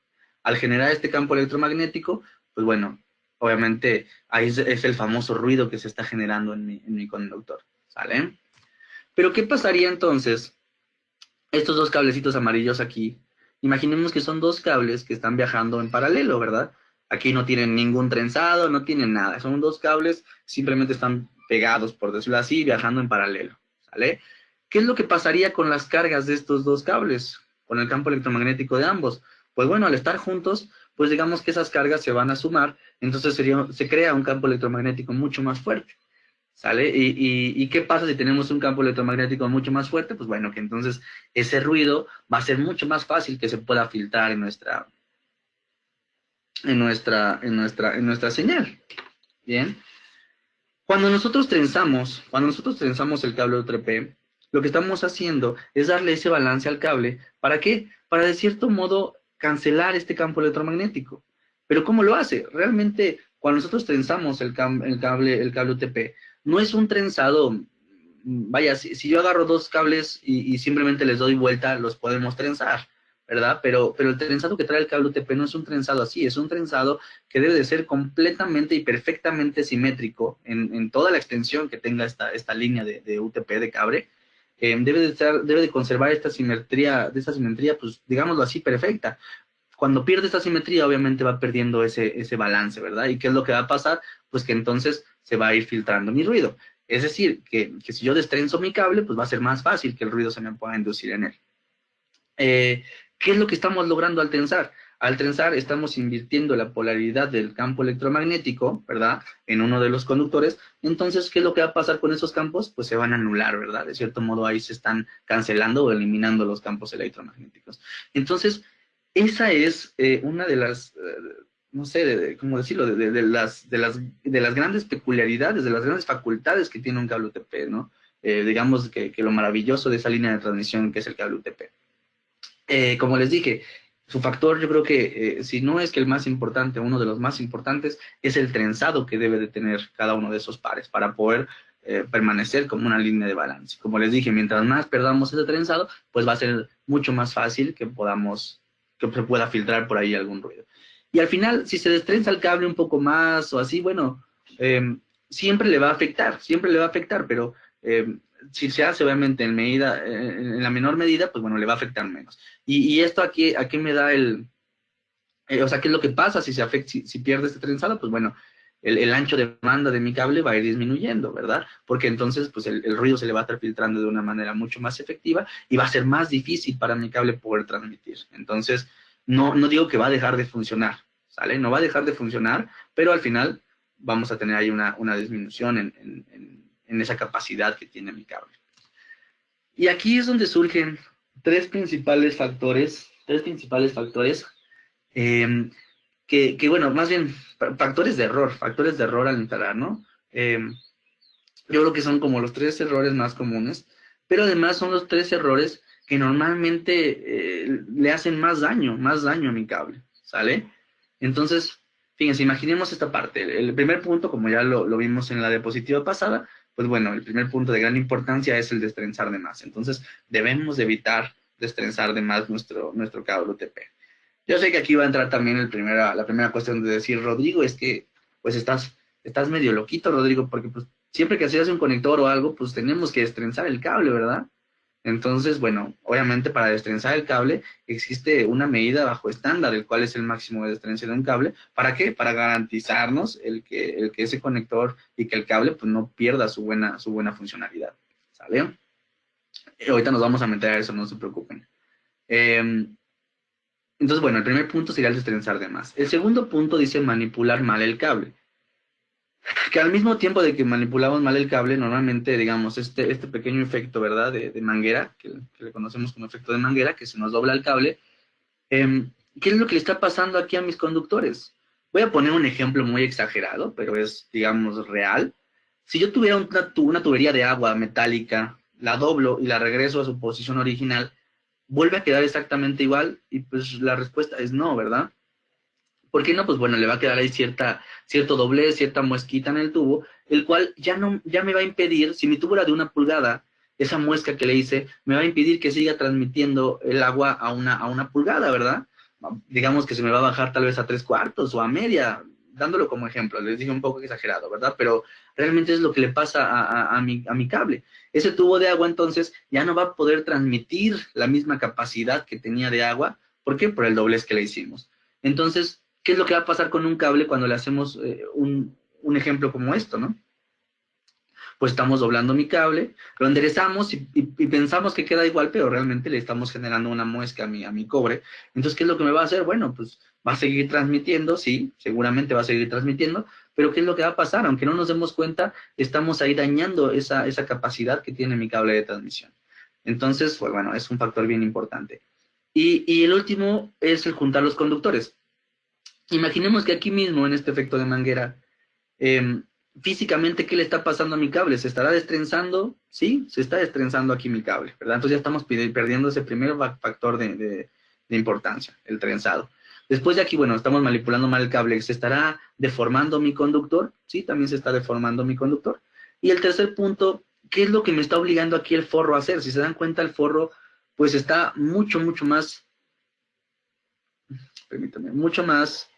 Al generar este campo electromagnético, pues bueno, obviamente ahí es el famoso ruido que se está generando en mi conductor, ¿sale? Pero ¿qué pasaría entonces? Estos dos cablecitos amarillos aquí, imaginemos que son dos cables que están viajando en paralelo, ¿verdad? Aquí no tienen ningún trenzado, no tienen nada. Son dos cables, simplemente están pegados, por decirlo así, viajando en paralelo, ¿sale? ¿Qué es lo que pasaría con las cargas de estos dos cables, con el campo electromagnético de ambos? Pues bueno, al estar juntos, pues digamos que esas cargas se van a sumar, entonces se crea un campo electromagnético mucho más fuerte. ¿Sale? ¿Y qué pasa si tenemos un campo electromagnético mucho más fuerte? Pues bueno, que entonces ese ruido va a ser mucho más fácil que se pueda filtrar en nuestra señal. Bien. Cuando nosotros trenzamos el cable UTP, lo que estamos haciendo es darle ese balance al cable. ¿Para qué? Para de cierto modo cancelar este campo electromagnético. Pero ¿cómo lo hace? Realmente, cuando nosotros trenzamos el cable UTP, no es un trenzado. Vaya, si yo agarro dos cables y simplemente les doy vuelta, los podemos trenzar. ¿verdad? Pero el trenzado que trae el cable UTP no es un trenzado así, es un trenzado que debe de ser completamente y perfectamente simétrico en toda la extensión que tenga esta línea de UTP de cable. Debe de conservar esta simetría, pues digámoslo así, perfecta. Cuando pierde esta simetría, obviamente va perdiendo ese balance, ¿verdad? ¿Y qué es lo que va a pasar? Pues que entonces se va a ir filtrando mi ruido. Es decir, que si yo destrenzo mi cable, pues va a ser más fácil que el ruido se me pueda inducir en él. ¿Qué es lo que estamos logrando al trenzar? Al trenzar estamos invirtiendo la polaridad del campo electromagnético, ¿verdad? En uno de los conductores. Entonces, ¿qué es lo que va a pasar con esos campos? Pues se van a anular, ¿verdad? De cierto modo ahí se están cancelando o eliminando los campos electromagnéticos. Entonces, esa es una de las, no sé, ¿cómo decirlo? De las grandes peculiaridades, de las grandes facultades que tiene un cable UTP, ¿no? Digamos que lo maravilloso de esa línea de transmisión que es el cable UTP. Como les dije, su factor yo creo que, si no es que el más importante, uno de los más importantes, es el trenzado que debe de tener cada uno de esos pares para poder permanecer como una línea de balance. Como les dije, mientras más perdamos ese trenzado, pues va a ser mucho más fácil que se pueda filtrar por ahí algún ruido. Y al final, si se destrenza el cable un poco más o así, bueno, siempre le va a afectar, pero si se hace obviamente en la menor medida, pues bueno, le va a afectar menos. Y esto aquí me da o sea, ¿qué es lo que pasa si pierde este trenzado? Pues bueno, el ancho de banda de mi cable va a ir disminuyendo, ¿verdad? Porque entonces, pues el ruido se le va a estar filtrando de una manera mucho más efectiva y va a ser más difícil para mi cable poder transmitir. Entonces, no digo que va a dejar de funcionar, ¿sale? No va a dejar de funcionar, pero al final vamos a tener ahí una disminución en esa capacidad que tiene mi cable. Y aquí es donde surgen tres principales factores eh, bueno, más bien factores de error al instalar, ¿no? Yo creo que son como los tres errores más comunes, pero además son los tres errores que normalmente le hacen más daño a mi cable, ¿sale? Entonces, fíjense, imaginemos esta parte. El primer punto, como ya lo vimos en la diapositiva pasada, pues bueno, el primer punto de gran importancia es el destrenzar de más. Entonces, debemos de evitar destrenzar de más nuestro cable UTP. Yo sé que aquí va a entrar también la primera cuestión de decir, Rodrigo, es que pues estás medio loquito, Rodrigo, porque pues siempre que se hace un conector o algo, pues tenemos que destrenzar el cable, ¿verdad? Entonces, bueno, obviamente para destrenzar el cable existe una medida bajo estándar, el cual es el máximo de destrencia de un cable. ¿Para qué? Para garantizarnos el que ese conector y que el cable pues no pierda su buena funcionalidad, ¿sale? Ahorita nos vamos a meter a eso, no se preocupen. Entonces, bueno, el primer punto sería el destrenzar de más. El segundo punto dice manipular mal el cable. Que al mismo tiempo de que manipulamos mal el cable, normalmente, digamos, este pequeño efecto, ¿verdad? De manguera, que le conocemos como efecto de manguera, que se nos dobla el cable. ¿Qué es lo que le está pasando aquí a mis conductores? Voy a poner un ejemplo muy exagerado, pero es, digamos, real. Si yo tuviera una tubería de agua metálica, la doblo y la regreso a su posición original, vuelve a quedar exactamente igual y pues la respuesta es no, ¿verdad? ¿Por qué no? Pues bueno, le va a quedar ahí cierto doblez, cierta muesquita en el tubo, el cual ya me va a impedir, si mi tubo era de 1 pulgada, esa muesca que le hice me va a impedir que siga transmitiendo el agua a una pulgada, ¿verdad? Digamos que se me va a bajar tal vez a 3/4 o a media, dándolo como ejemplo, les dije un poco exagerado, ¿verdad? Pero realmente es lo que le pasa a mi cable. Ese tubo de agua entonces ya no va a poder transmitir la misma capacidad que tenía de agua. ¿Por qué? Por el doblez que le hicimos. Entonces, ¿qué es lo que va a pasar con un cable cuando le hacemos un ejemplo como esto, ¿no? Pues estamos doblando mi cable, lo enderezamos y pensamos que queda igual, pero realmente le estamos generando una muesca a mi cobre. Entonces, ¿qué es lo que me va a hacer? Bueno, pues va a seguir transmitiendo, sí, seguramente va a seguir transmitiendo, pero ¿qué es lo que va a pasar? Aunque no nos demos cuenta, estamos ahí dañando esa capacidad que tiene mi cable de transmisión. Entonces, pues bueno, es un factor bien importante. Y el último es el juntar los conductores. Imaginemos que aquí mismo, en este efecto de manguera, eh, físicamente, ¿qué le está pasando a mi cable? ¿Se estará destrenzando? Sí, se está destrenzando aquí mi cable, ¿verdad? Entonces ya estamos perdiendo ese primer factor de importancia, el trenzado. Después de aquí, bueno, estamos manipulando mal el cable. ¿Se estará deformando mi conductor? Sí, también se está deformando mi conductor. Y el tercer punto, ¿qué es lo que me está obligando aquí el forro a hacer? Si se dan cuenta, el forro, pues está mucho, mucho más permítame, mucho más,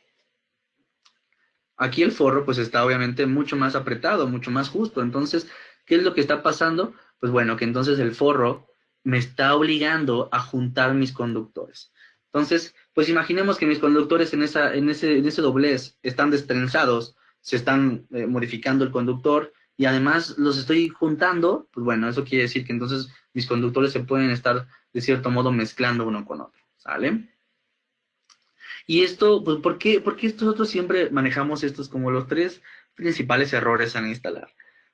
aquí el forro pues está obviamente mucho más apretado, mucho más justo. Entonces, ¿qué es lo que está pasando? Pues bueno, que entonces el forro me está obligando a juntar mis conductores. Entonces, pues imaginemos que mis conductores en ese doblez están destrenzados, se están modificando el conductor y además los estoy juntando, pues bueno, eso quiere decir que entonces mis conductores se pueden estar de cierto modo mezclando uno con otro, ¿sale? Y esto, pues, ¿por qué nosotros siempre manejamos estos como los tres principales errores al instalar?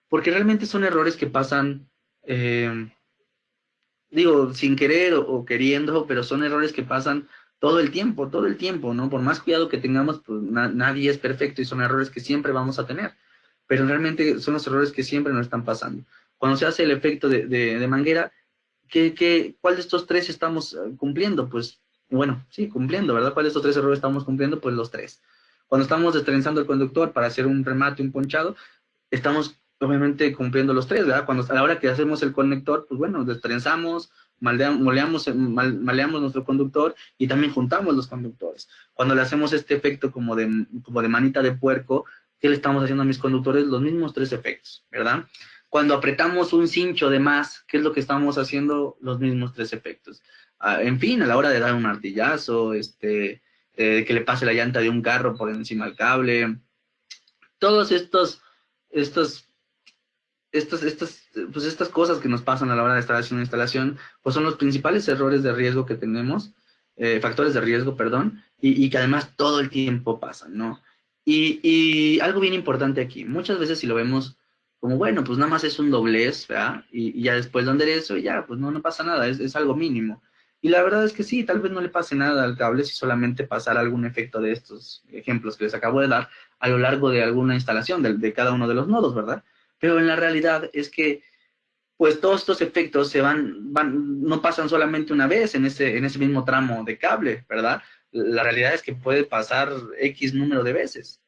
Porque realmente son errores que pasan, eh, digo, sin querer o queriendo, pero son errores que pasan todo el tiempo, ¿no? Por más cuidado que tengamos, pues nadie es perfecto y son errores que siempre vamos a tener. Pero realmente son los errores que siempre nos están pasando. Cuando se hace el efecto de manguera, ¿cuál de estos tres estamos cumpliendo? Pues, bueno, sí, cumpliendo, ¿verdad? ¿Cuál de estos tres errores estamos cumpliendo? Pues los tres. Cuando estamos destrenzando el conductor para hacer un remate, un ponchado, estamos obviamente cumpliendo los tres, ¿verdad? Cuando a la hora que hacemos el conector, pues bueno, destrenzamos, maleamos nuestro conductor y también juntamos los conductores. Cuando le hacemos este efecto como de manita de puerco, ¿qué le estamos haciendo a mis conductores? Los mismos tres efectos, ¿verdad? Cuando apretamos un cincho de más, ¿qué es lo que estamos haciendo? Los mismos tres efectos. En fin, a la hora de dar un martillazo, que le pase la llanta de un carro por encima del cable, todos estos, estas cosas que nos pasan a la hora de estar haciendo una instalación, pues son los principales errores de riesgo que tenemos, factores de riesgo, perdón, y que además todo el tiempo pasan, ¿no? Y algo bien importante aquí, muchas veces si lo vemos como, bueno, pues nada más es un doblez, ¿verdad? Y ya después lo enderezo y ya, pues no pasa nada, es algo mínimo. Y la verdad es que sí, tal vez no le pase nada al cable si solamente pasara algún efecto de estos ejemplos que les acabo de dar a lo largo de alguna instalación de cada uno de los nodos, ¿verdad? Pero en la realidad es que, pues todos estos efectos no pasan solamente una vez en ese mismo tramo de cable, ¿verdad? La realidad es que puede pasar X número de veces.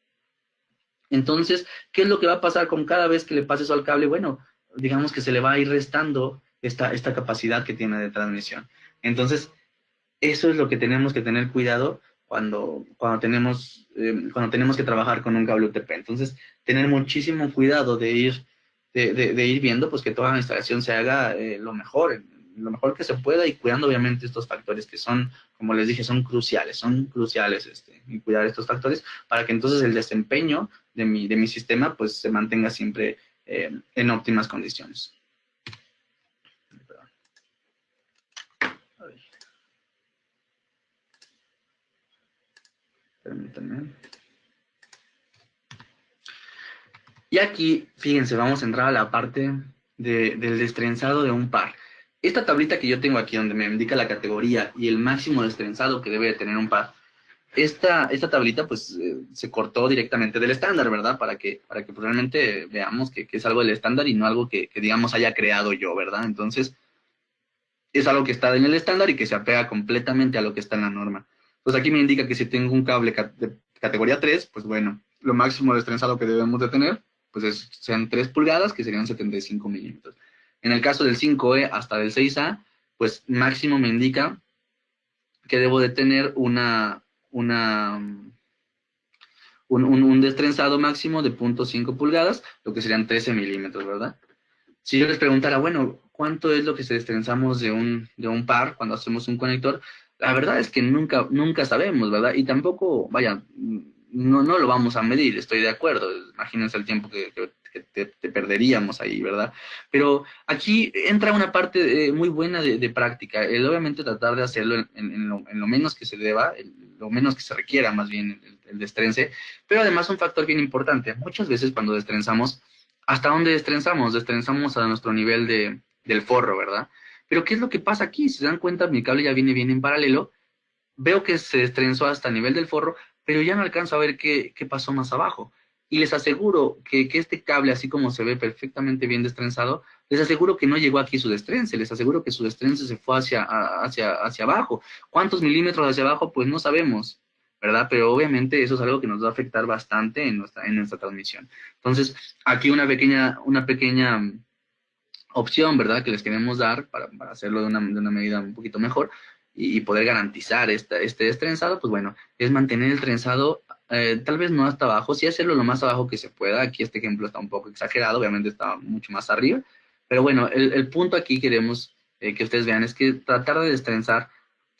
Entonces, ¿qué es lo que va a pasar con cada vez que le pase eso al cable? Bueno, digamos que se le va a ir restando esta capacidad que tiene de transmisión. Entonces, eso es lo que tenemos que tener cuidado cuando tenemos que trabajar con un cable UTP. Entonces, tener muchísimo cuidado de ir viendo pues que toda la instalación se haga lo mejor que se pueda y cuidando obviamente estos factores que son, como les dije, son cruciales y cuidar estos factores para que entonces el desempeño de mi sistema pues se mantenga siempre en óptimas condiciones. Permítanme. Y aquí, fíjense, vamos a entrar a la parte del destrenzado de un par. Esta tablita que yo tengo aquí, donde me indica la categoría y el máximo destrenzado que debe de tener un par, esta tablita pues se cortó directamente del estándar, ¿verdad? Para que pues, realmente veamos que es algo del estándar y no algo que digamos haya creado yo, ¿verdad? Entonces, es algo que está en el estándar y que se apega completamente a lo que está en la norma. Pues aquí me indica que si tengo un cable de categoría 3, pues bueno, lo máximo destrenzado que debemos de tener, pues sean 3 pulgadas, que serían 75 milímetros. En el caso del 5E hasta del 6A, pues máximo me indica que debo de tener un destrenzado máximo de 0.5 pulgadas, lo que serían 13 milímetros, ¿verdad? Si yo les preguntara, bueno, ¿cuánto es lo que se destrenzamos de un par cuando hacemos un conector? La verdad es que nunca sabemos, ¿verdad? Y tampoco, vaya, no lo vamos a medir, estoy de acuerdo. Imagínense el tiempo que te perderíamos ahí, ¿verdad? Pero aquí entra una parte muy buena de práctica. Obviamente tratar de hacerlo en lo menos que se deba, lo menos que se requiera, más bien, el destrence. Pero además un factor bien importante. Muchas veces cuando destrenzamos, ¿hasta dónde destrenzamos? Destrenzamos a nuestro nivel del forro, ¿verdad? Pero ¿qué es lo que pasa aquí? Si se dan cuenta, mi cable ya viene bien en paralelo, veo que se destrenzó hasta el nivel del forro, pero ya no alcanzo a ver qué pasó más abajo. Y les aseguro que este cable, así como se ve perfectamente bien destrenzado, les aseguro que no llegó aquí su destrence, les aseguro que su destrence se fue hacia abajo. ¿Cuántos milímetros hacia abajo? Pues no sabemos, ¿verdad? Pero obviamente eso es algo que nos va a afectar bastante en nuestra transmisión. Entonces, aquí una pequeña opción, ¿verdad? Que les queremos dar para hacerlo de una medida un poquito mejor. y poder garantizar este destrenzado, pues bueno, es mantener el trenzado tal vez no hasta abajo, sí hacerlo lo más abajo que se pueda. Aquí este ejemplo está un poco exagerado, obviamente está mucho más arriba, pero bueno, el punto aquí queremos que ustedes vean es que tratar de destrenzar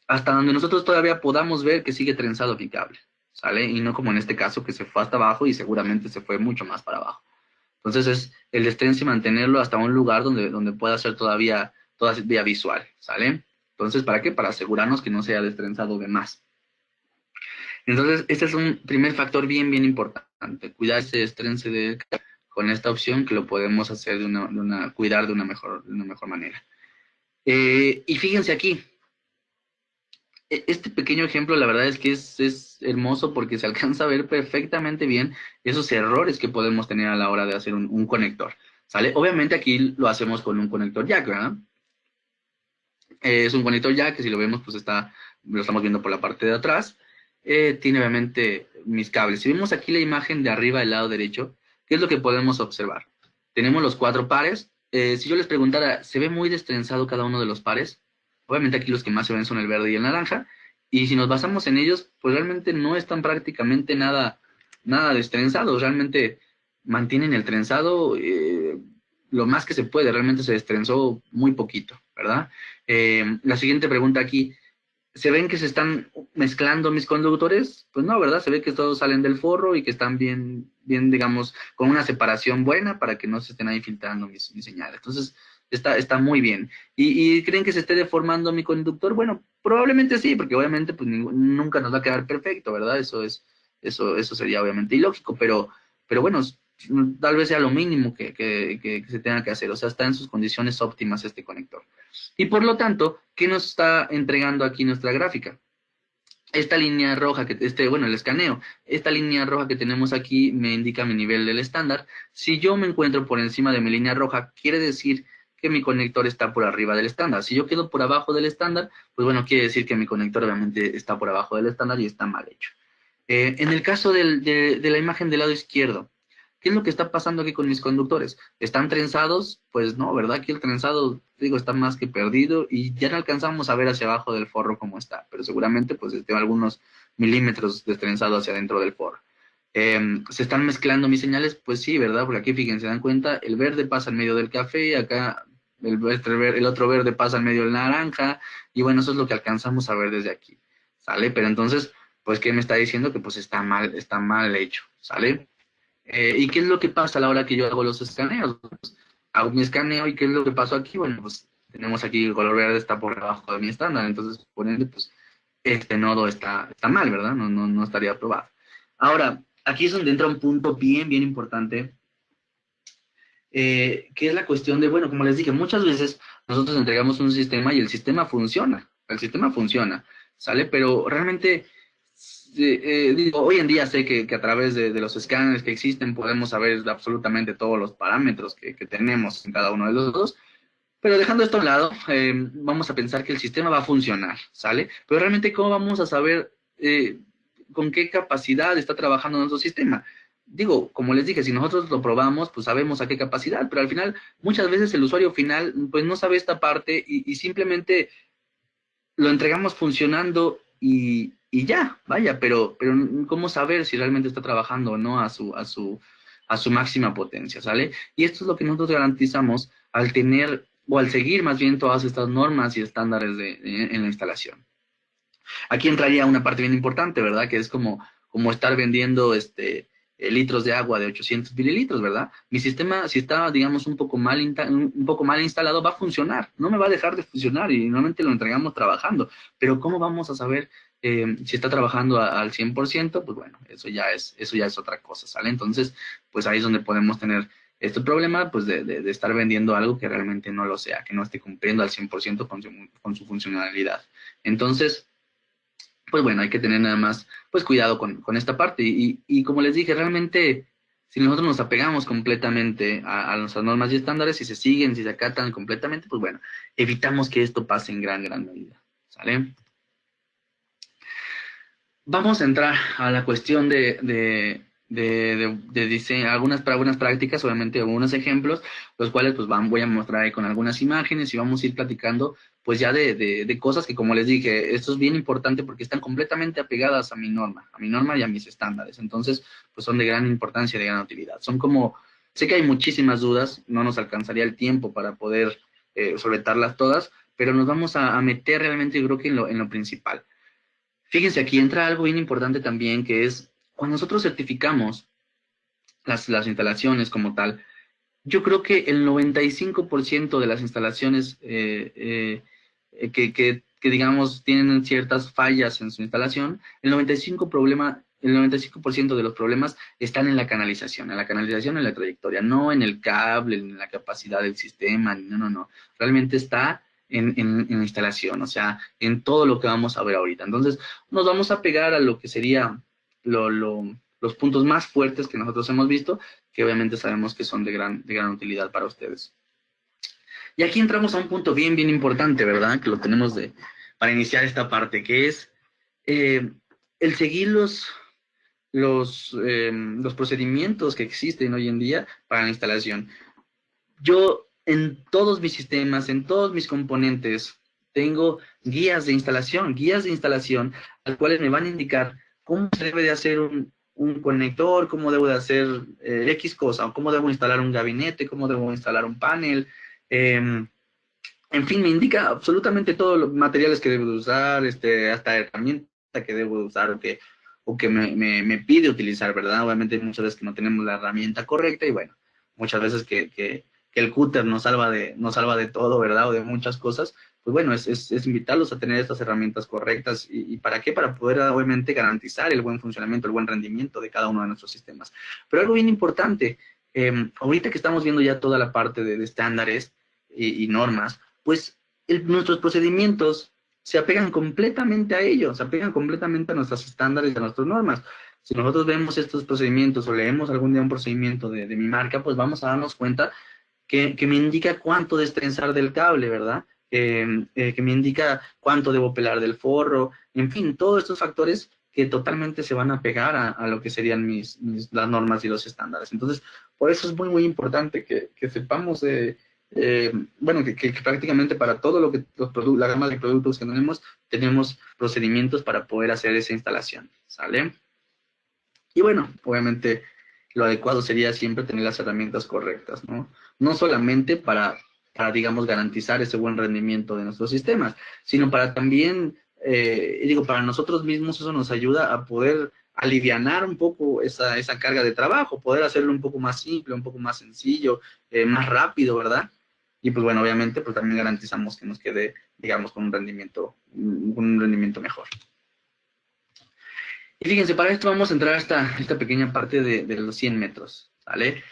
hasta donde nosotros todavía podamos ver que sigue trenzado mi cable, ¿sale? Y no como en este caso que se fue hasta abajo y seguramente se fue mucho más para abajo. Entonces es el destrense y mantenerlo hasta un lugar donde pueda ser todavía visual, ¿sale? Entonces, ¿para qué? Para asegurarnos que no se haya destrenzado de más. Entonces, este es un primer factor bien, bien importante. Cuidar ese destrense con esta opción que lo podemos hacer cuidar de una mejor manera. Y fíjense aquí, este pequeño ejemplo, la verdad es que es hermoso porque se alcanza a ver perfectamente bien esos errores que podemos tener a la hora de hacer un conector, ¿sale? Obviamente aquí lo hacemos con un conector jack, ¿verdad? Es un conector jack que si lo vemos, pues lo estamos viendo por la parte de atrás. Tiene obviamente mis cables. Si vemos aquí la imagen de arriba del lado derecho, ¿qué es lo que podemos observar? Tenemos los 4 pares. Si yo les preguntara, ¿se ve muy destrenzado cada uno de los pares? Obviamente aquí los que más se ven son el verde y el naranja. Y si nos basamos en ellos, pues realmente no están prácticamente nada destrenzados. Realmente mantienen el trenzado lo más que se puede. Realmente se destrenzó muy poquito, ¿verdad? La siguiente pregunta aquí, ¿se ven que se están mezclando mis conductores? Pues no, ¿verdad? Se ve que todos salen del forro y que están bien, digamos, con una separación buena para que no se estén ahí filtrando mis señales. Entonces, está muy bien. ¿Y creen que se esté deformando mi conductor? Bueno, probablemente sí, porque obviamente pues nunca nos va a quedar perfecto, ¿verdad? Eso sería obviamente ilógico, pero bueno, tal vez sea lo mínimo que se tenga que hacer. O sea, está en sus condiciones óptimas este conector. Y por lo tanto, ¿qué nos está entregando aquí nuestra gráfica? Esta línea roja, el escaneo, esta línea roja que tenemos aquí me indica mi nivel del estándar. Si yo me encuentro por encima de mi línea roja, quiere decir que mi conector está por arriba del estándar. Si yo quedo por abajo del estándar, pues bueno, quiere decir que mi conector obviamente está por abajo del estándar y está mal hecho. En el caso de la imagen del lado izquierdo, ¿qué es lo que está pasando aquí con mis conductores? ¿Están trenzados? Pues no, ¿verdad? Aquí el trenzado, digo, está más que perdido y ya no alcanzamos a ver hacia abajo del forro cómo está, pero seguramente pues tengo algunos milímetros de trenzado hacia adentro del forro. ¿Se están mezclando mis señales? Pues sí, ¿verdad? Porque aquí, fíjense, se dan cuenta, el verde pasa en medio del café, acá el otro verde pasa en medio del naranja, y bueno, eso es lo que alcanzamos a ver desde aquí, ¿sale? Pero entonces, pues, ¿qué me está diciendo? Que pues está mal hecho, ¿sale? ¿Y qué es lo que pasa a la hora que yo hago los escaneos? Hago mi escaneo y ¿qué es lo que pasó aquí? Bueno, pues tenemos aquí el color verde está por debajo de mi estándar, entonces por ende, pues este nodo está mal, ¿verdad? No estaría aprobado. Ahora, aquí es donde entra un punto bien importante, que es la cuestión de, bueno, como les dije, muchas veces nosotros entregamos un sistema y el sistema funciona, ¿sale? Pero realmente, digo, hoy en día sé que a través de los escáneres que existen podemos saber absolutamente todos los parámetros que tenemos en cada uno de los dos, pero dejando esto a un lado, vamos a pensar que el sistema va a funcionar, ¿sale? Pero realmente, ¿cómo vamos a saber con qué capacidad está trabajando nuestro sistema? Digo, como les dije, si nosotros lo probamos, pues sabemos a qué capacidad, pero al final, muchas veces el usuario final, pues no sabe esta parte y simplemente lo entregamos funcionando y ya, vaya, pero ¿cómo saber si realmente está trabajando o no a su máxima potencia, ¿sale? Y esto es lo que nosotros garantizamos al tener, o al seguir más bien todas estas normas y estándares en la instalación. Aquí entraría una parte bien importante, ¿verdad? Que es como estar vendiendo litros de agua de 800 mililitros, ¿verdad? Mi sistema, si está, digamos, un poco mal instalado, va a funcionar. No me va a dejar de funcionar y normalmente lo entregamos trabajando. Pero ¿cómo vamos a saber si está trabajando al 100%? Pues bueno, eso ya es otra cosa, ¿sale? Entonces, pues ahí es donde podemos tener este problema, pues de estar vendiendo algo que realmente no lo sea, que no esté cumpliendo al 100% con su funcionalidad. Entonces, pues bueno, hay que tener nada más, pues cuidado con esta parte. Y como les dije, realmente, si nosotros nos apegamos completamente a nuestras normas y estándares, si se siguen, si se acatan completamente, pues bueno, evitamos que esto pase en gran medida, ¿sale? Vamos a entrar a la cuestión de diseño, algunas prácticas, obviamente algunos ejemplos, los cuales pues voy a mostrar ahí con algunas imágenes y vamos a ir platicando pues ya de cosas que, como les dije, esto es bien importante porque están completamente apegadas a mi norma y a mis estándares. Entonces, pues son de gran importancia y de gran utilidad. Son como, sé que hay muchísimas dudas, no nos alcanzaría el tiempo para poder solventarlas todas, pero nos vamos a meter realmente, yo creo que en lo principal. Fíjense, aquí entra algo bien importante también, que es cuando nosotros certificamos las instalaciones como tal, yo creo que el 95% de las instalaciones que, digamos, tienen ciertas fallas en su instalación, el 95% de los problemas están en la canalización, en la trayectoria, no en el cable, en la capacidad del sistema, no, no, no. Realmente está en la instalación, o sea, en todo lo que vamos a ver ahorita. Entonces, nos vamos a pegar a lo que sería los puntos más fuertes que nosotros hemos visto, que obviamente sabemos que son de gran utilidad para ustedes. Y aquí entramos a un punto bien, bien importante, ¿verdad? Que lo tenemos para iniciar esta parte, que es eh, el seguir los procedimientos que existen hoy en día para la instalación. Yo en todos mis sistemas, en todos mis componentes, tengo guías de instalación, las cuales me van a indicar cómo se debe de hacer un conector, cómo debo de hacer X cosa, o cómo debo instalar un gabinete, cómo debo instalar un panel. En fin, me indica absolutamente todos los materiales que debo de usar, hasta herramienta que debo de usar o que me pide utilizar, ¿verdad? Obviamente hay muchas veces que no tenemos la herramienta correcta y bueno, muchas veces que el cúter nos salva de todo, ¿verdad? O de muchas cosas. Pues bueno, es invitarlos a tener estas herramientas correctas. Y para qué? Para poder, obviamente, garantizar el buen funcionamiento, el buen rendimiento de cada uno de nuestros sistemas. Pero algo bien importante, ahorita que estamos viendo ya toda la parte de estándares y normas, pues nuestros procedimientos se apegan completamente a ellos, se apegan completamente a nuestros estándares y a nuestras normas. Si nosotros vemos estos procedimientos o leemos algún día un procedimiento de mi marca, pues vamos a darnos cuenta que me indica cuánto destrenzar del cable, ¿verdad? Que me indica cuánto debo pelar del forro, en fin, todos estos factores que totalmente se van a pegar a lo que serían las normas y los estándares. Entonces, por eso es muy, muy importante que sepamos, bueno, que prácticamente para todo lo que la gama de productos que tenemos procedimientos para poder hacer esa instalación, ¿sale? Y bueno, obviamente lo adecuado sería siempre tener las herramientas correctas, ¿no? No solamente digamos, garantizar ese buen rendimiento de nuestros sistemas, sino para también, digo, para nosotros mismos eso nos ayuda a poder alivianar un poco esa carga de trabajo, poder hacerlo un poco más simple, un poco más sencillo, más rápido, ¿verdad? Y pues bueno, obviamente, pues también garantizamos que nos quede, digamos, con un rendimiento mejor. Y fíjense, para esto vamos a entrar a esta pequeña parte de los 100 metros, ¿vale?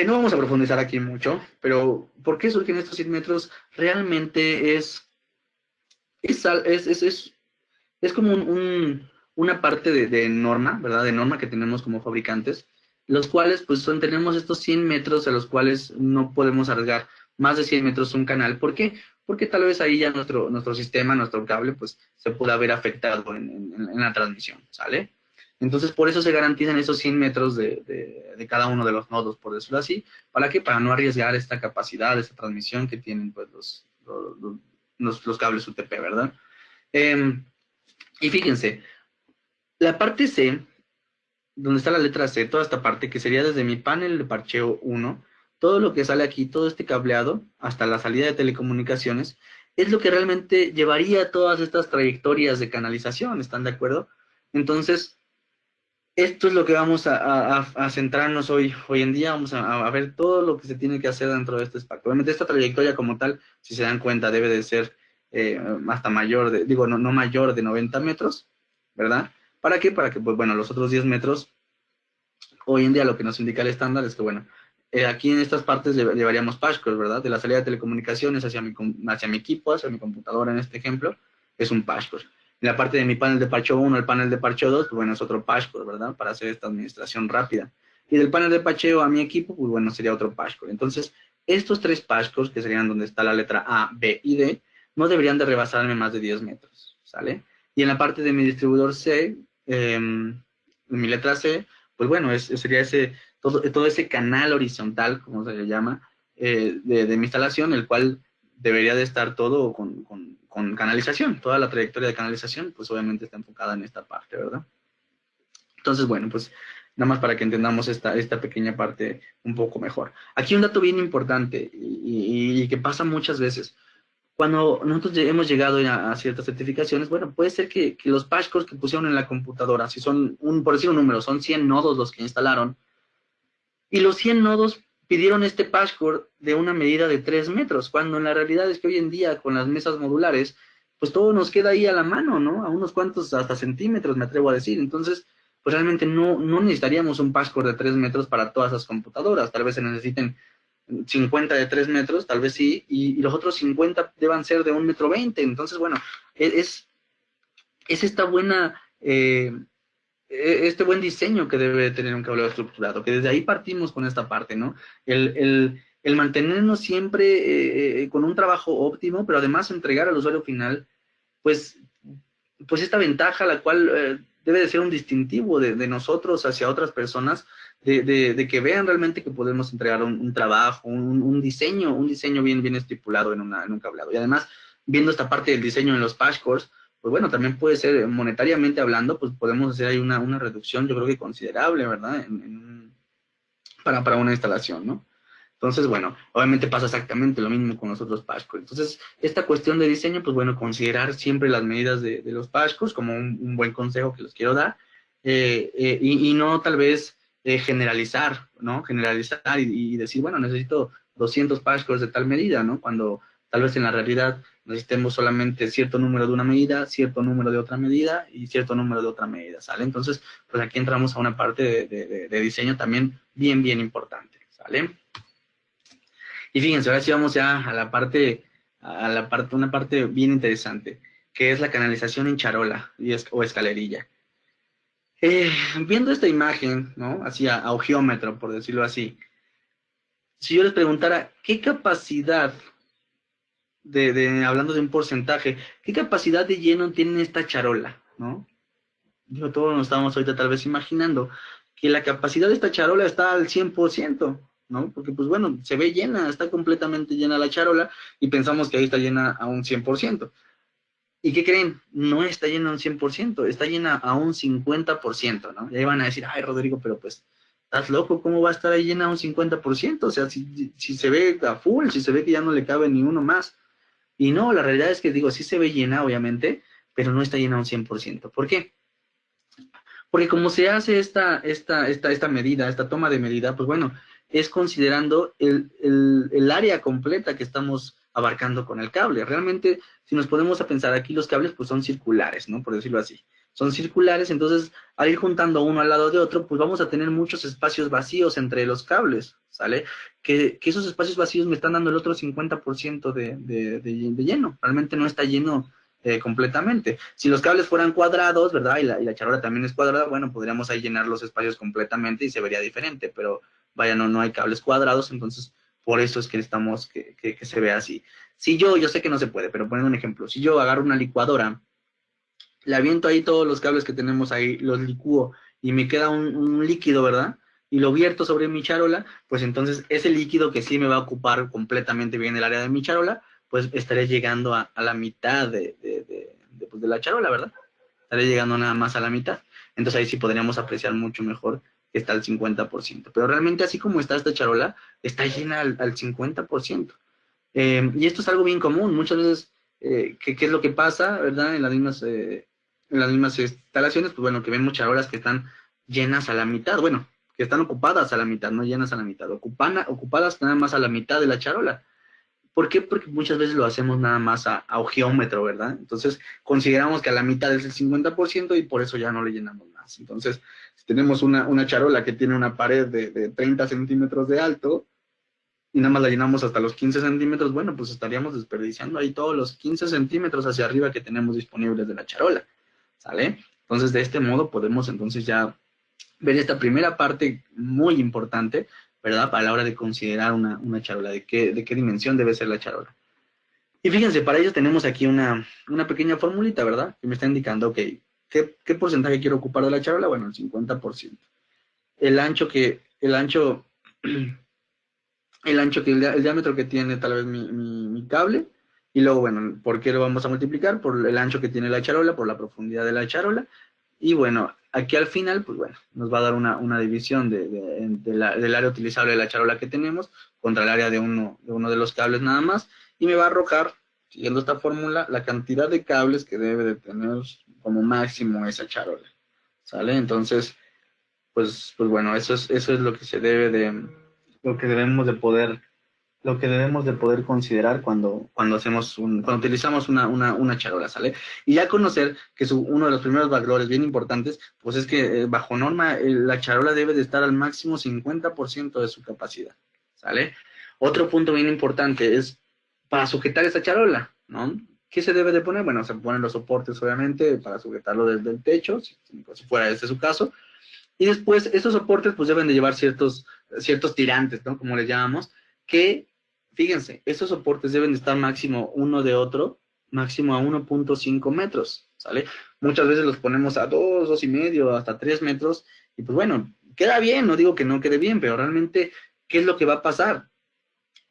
No vamos a profundizar aquí mucho, pero ¿por qué surgen estos 100 metros? Realmente es, al- es como una parte de norma, ¿verdad? De norma que tenemos como fabricantes, los cuales pues tenemos estos 100 metros a los cuales no podemos arriesgar más de 100 metros un canal. ¿Por qué? Porque tal vez ahí ya nuestro sistema, nuestro cable, pues se puede haber afectado en la transmisión, ¿sale? Entonces, por eso se garantizan esos 100 metros de cada uno de los nodos, por decirlo así. ¿Para qué? Para no arriesgar esta capacidad, esta transmisión que tienen pues los cables UTP, ¿verdad? Eh, y fíjense, la parte C, donde está la letra C, toda esta parte que sería desde mi panel de parcheo 1, todo lo que sale aquí, todo este cableado, hasta la salida de telecomunicaciones, es lo que realmente llevaría todas estas trayectorias de canalización, ¿están de acuerdo? Entonces, esto es lo que vamos a centrarnos hoy en día, vamos a ver todo lo que se tiene que hacer dentro de este espacio. Obviamente esta trayectoria como tal, si se dan cuenta, debe de ser hasta mayor, digo, no mayor de 90 metros, ¿verdad? ¿Para qué? Para que, pues bueno, los otros 10 metros, hoy en día lo que nos indica el estándar es que, bueno, aquí en estas partes llevaríamos patchcore, ¿verdad? De la salida de telecomunicaciones hacia mi equipo, hacia mi computadora en este ejemplo, es un patchcore. En la parte de mi panel de parcheo 1, el panel de parcheo 2, pues bueno, es otro patchcore, ¿verdad? Para hacer esta administración rápida. Y del panel de parcheo a mi equipo, pues bueno, sería otro patchcore. Entonces, estos tres patchcores, que serían donde está la letra A, B y D, no deberían de rebasarme más de 10 metros, ¿sale? Y en la parte de mi distribuidor C, mi letra C, pues bueno, sería todo ese canal horizontal, como se le llama, de mi instalación, el cual debería de estar todo con canalización. Toda la trayectoria de canalización, pues obviamente está enfocada en esta parte, ¿verdad? Entonces, bueno, pues nada más para que entendamos esta pequeña parte un poco mejor. Aquí un dato bien importante y que pasa muchas veces. Cuando nosotros hemos llegado a ciertas certificaciones, bueno, puede ser que los patchcores que pusieron en la computadora, si son, por decir un número, son 100 nodos los que instalaron, y los 100 nodos pidieron este patchcore de una medida de 3 metros, cuando en la realidad es que hoy en día con las mesas modulares, pues todo nos queda ahí a la mano, ¿no? A unos cuantos hasta centímetros, me atrevo a decir. Entonces, pues realmente no necesitaríamos un patchcore de 3 metros para todas las computadoras. Tal vez se necesiten 50 de 3 metros, tal vez sí, y los otros 50 deban ser de 1,20 m. Entonces, bueno, es esta buena... este buen diseño que debe tener un cableado estructurado, que desde ahí partimos con esta parte, ¿no? El mantenernos siempre con un trabajo óptimo, pero además entregar al usuario final, pues, pues esta ventaja, la cual debe de ser un distintivo de nosotros hacia otras personas, de que vean realmente que podemos entregar un trabajo, un diseño bien estipulado en un cableado. Y además, viendo esta parte del diseño en los patchcores, pues bueno, también puede ser monetariamente hablando, pues podemos hacer ahí una reducción, yo creo que considerable, ¿verdad? Para una instalación, ¿no? Entonces, bueno, obviamente pasa exactamente lo mismo con los otros patchcores. Entonces, esta cuestión de diseño, pues bueno, considerar siempre las medidas de los patchcores como un buen consejo que les quiero dar, y no tal vez generalizar, ¿no? Generalizar y decir, bueno, necesito 200 patchcores de tal medida, ¿no? Cuando tal vez en la realidad necesitemos solamente cierto número de una medida, cierto número de otra medida y cierto número de otra medida, ¿sale? Entonces, pues aquí entramos a una parte de diseño también bien importante, ¿sale? Y fíjense, ahora sí vamos ya una parte bien interesante, que es la canalización en charola o escalerilla. Viendo esta imagen, ¿no? Así a ojiómetro, por decirlo así, si yo les preguntara, ¿qué capacidad hablando de un porcentaje, qué capacidad de lleno tiene esta charola, ¿no? Digo, todos nos estamos ahorita tal vez imaginando que la capacidad de esta charola está al 100%, ¿no? Porque pues bueno, se ve llena, está completamente llena la charola y pensamos que ahí está llena a un 100%. ¿Y qué creen? No está llena a un 100%, está llena a un 50%, ¿no? Y ahí van a decir, ay, Rodrigo, pero pues, ¿estás loco? ¿Cómo va a estar ahí llena a un 50%? O sea, si se ve a full, si se ve que ya no le cabe ni uno más. Y no, la realidad es que digo, sí se ve llena, obviamente, pero no está llena a un 100%. ¿Por qué? Porque como se hace esta medida, esta toma de medida, pues bueno, es considerando el área completa que estamos abarcando con el cable. Realmente, si nos ponemos a pensar aquí, los cables pues son circulares, ¿no? Por decirlo así. Son circulares, entonces al ir juntando uno al lado de otro, pues vamos a tener muchos espacios vacíos entre los cables, ¿sale? Que esos espacios vacíos me están dando el otro 50% de lleno. Realmente no está lleno completamente. Si los cables fueran cuadrados, ¿verdad? Y la charola también es cuadrada, bueno, podríamos ahí llenar los espacios completamente y se vería diferente, pero vaya, no hay cables cuadrados, entonces por eso es que necesitamos que se vea así. Si yo sé que no se puede, pero poniendo un ejemplo, si yo agarro una licuadora, le aviento ahí todos los cables que tenemos ahí, los licúo y me queda un líquido, ¿verdad? Y lo vierto sobre mi charola, pues entonces ese líquido que sí me va a ocupar completamente bien el área de mi charola, pues estaré llegando a la mitad pues, de la charola, ¿verdad? Estaré llegando nada más a la mitad. Entonces ahí sí podríamos apreciar mucho mejor que está al 50%. Pero realmente así como está esta charola, está llena al 50%. Y esto es algo bien común. Muchas veces, ¿qué es lo que pasa, verdad? En las mismas instalaciones, pues bueno, que vemos charolas que están llenas a la mitad. Bueno, que están ocupadas a la mitad, no llenas a la mitad. Ocupadas nada más a la mitad de la charola. ¿Por qué? Porque muchas veces lo hacemos nada más a ojiómetro, ¿verdad? Entonces, consideramos que a la mitad es el 50% y por eso ya no le llenamos más. Entonces, si tenemos una charola que tiene una pared de 30 centímetros de alto y nada más la llenamos hasta los 15 centímetros, bueno, pues estaríamos desperdiciando ahí todos los 15 centímetros hacia arriba que tenemos disponibles de la charola, ¿sale? Entonces, de este modo podemos entonces ya ver esta primera parte muy importante, ¿verdad? Para la hora de considerar una charola, de qué dimensión debe ser la charola. Y fíjense, para ello tenemos aquí una pequeña formulita, ¿verdad? Que me está indicando, ok, ¿qué porcentaje quiero ocupar de la charola? Bueno, el 50%. el ancho que, el diámetro que tiene tal vez mi cable, y luego, bueno, ¿por qué lo vamos a multiplicar? Por el ancho que tiene la charola, por la profundidad de la charola, y bueno, aquí al final, pues bueno, nos va a dar una división del área utilizable de la charola que tenemos contra el área de uno de los cables nada más, y me va a arrojar, siguiendo esta fórmula, la cantidad de cables que debe de tener como máximo esa charola, ¿sale? Entonces, pues bueno, eso es lo que se debe de, lo que debemos de poder, lo que debemos de poder considerar cuando utilizamos una charola, ¿sale? Y ya conocer que uno de los primeros valores bien importantes, pues es que bajo norma la charola debe de estar al máximo 50% de su capacidad, ¿sale? Otro punto bien importante es para sujetar esa charola, ¿no? ¿Qué se debe de poner? Bueno, se ponen los soportes, obviamente, para sujetarlo desde el techo, si fuera este su caso, y después, estos soportes pues deben de llevar ciertos tirantes, ¿no? Como les llamamos, que, fíjense, estos soportes deben de estar máximo uno de otro, máximo a 1.5 metros, ¿sale? Muchas veces los ponemos a 2, 2.5, hasta 3 metros, y pues bueno, queda bien, no digo que no quede bien, pero realmente, ¿qué es lo que va a pasar?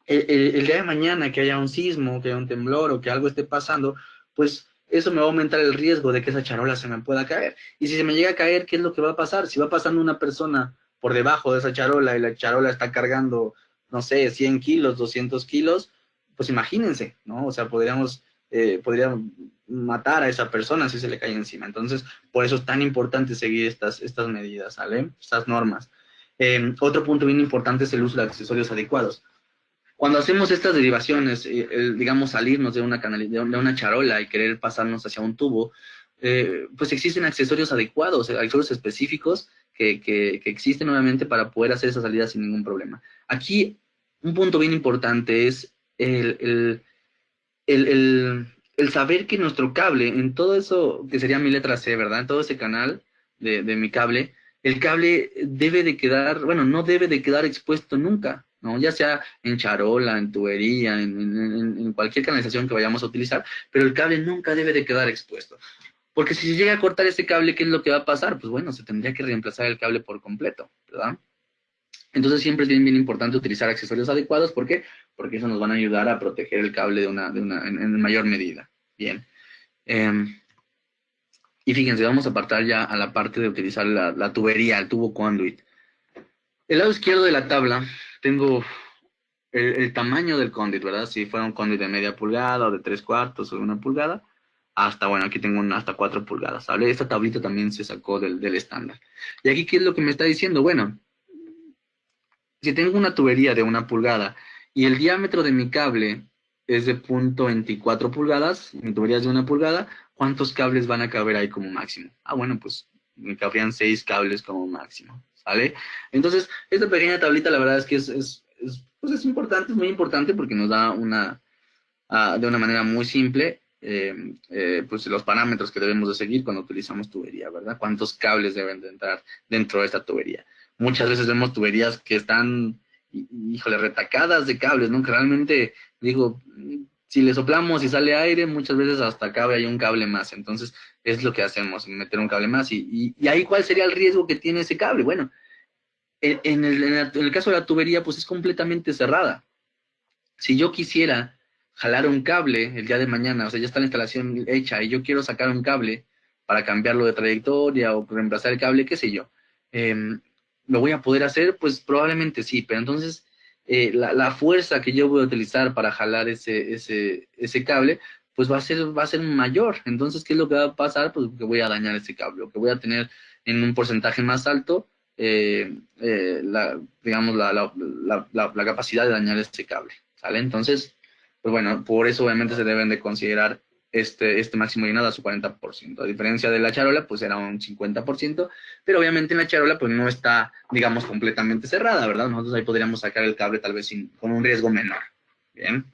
El día de mañana que haya un sismo, que haya un temblor o que algo esté pasando, pues eso me va a aumentar el riesgo de que esa charola se me pueda caer. Y si se me llega a caer, ¿qué es lo que va a pasar? Si va pasando una persona por debajo de esa charola y la charola está cargando, no sé, 100 kilos, 200 kilos, pues imagínense, ¿no? O sea, podrían matar a esa persona si se le cae encima. Entonces, por eso es tan importante seguir estas medidas, ¿sale? Estas normas. Otro punto bien importante es el uso de accesorios adecuados. Cuando hacemos estas derivaciones, digamos, salirnos de una charola y querer pasarnos hacia un tubo, pues existen accesorios adecuados, accesorios específicos que existen obviamente para poder hacer esa salida sin ningún problema. Aquí, un punto bien importante es el, el, el saber que nuestro cable, en todo eso que sería mi letra C, ¿verdad? En todo ese canal de mi cable, el cable debe de quedar, bueno, no debe de quedar expuesto nunca, ¿no? Ya sea en charola, en tubería, en cualquier canalización que vayamos a utilizar, pero el cable nunca debe de quedar expuesto. Porque si se llega a cortar ese cable, ¿qué es lo que va a pasar? Pues bueno, se tendría que reemplazar el cable por completo, ¿verdad? Entonces siempre es bien importante utilizar accesorios adecuados. ¿Por qué? Porque eso nos van a ayudar a proteger el cable en mayor medida. Bien. Eh, y fíjense, vamos a apartar ya a la parte de utilizar la tubería, el tubo conduit. El lado izquierdo de la tabla tengo el tamaño del conduit, ¿verdad? Si fuera un conduit de media pulgada o de 3/4 o de 1 pulgada, hasta, bueno, aquí tengo hasta 4 pulgadas, ¿vale? Esta tablita también se sacó del estándar. Y aquí, ¿qué es lo que me está diciendo? Bueno, si tengo una tubería de 1 pulgada y el diámetro de mi cable es de 0.24 pulgadas, mi tubería es de 1 pulgada, ¿cuántos cables van a caber ahí como máximo? Ah, bueno, pues me cabrían 6 cables como máximo, ¿sale? Entonces, esta pequeña tablita la verdad es que pues es importante, es muy importante porque nos da de una manera muy simple, pues los parámetros que debemos de seguir cuando utilizamos tubería, ¿verdad? ¿Cuántos cables deben de entrar dentro de esta tubería? Muchas veces vemos tuberías que están, híjole, retacadas de cables, ¿no? Que realmente, digo, si le soplamos y sale aire, muchas veces hasta cabe hay un cable más. Entonces, es lo que hacemos, meter un cable más. Y ahí, ¿cuál sería el riesgo que tiene ese cable? Bueno, en el caso de la tubería, pues es completamente cerrada. Si yo quisiera jalar un cable el día de mañana, o sea, ya está la instalación hecha y yo quiero sacar un cable para cambiarlo de trayectoria o reemplazar el cable, qué sé yo, ¿lo voy a poder hacer? Pues probablemente sí, pero entonces la fuerza que yo voy a utilizar para jalar ese cable, pues va a ser mayor. Entonces, ¿qué es lo que va a pasar? Pues que voy a dañar ese cable, o que voy a tener en un porcentaje más alto, digamos, la capacidad de dañar ese cable. ¿Sale? Entonces, pues bueno, por eso obviamente se deben de considerar este máximo llenado a su 40%. A diferencia de la charola, pues era un 50%, pero obviamente en la charola pues no está, digamos, completamente cerrada, ¿verdad? Nosotros ahí podríamos sacar el cable tal vez con un riesgo menor. Bien.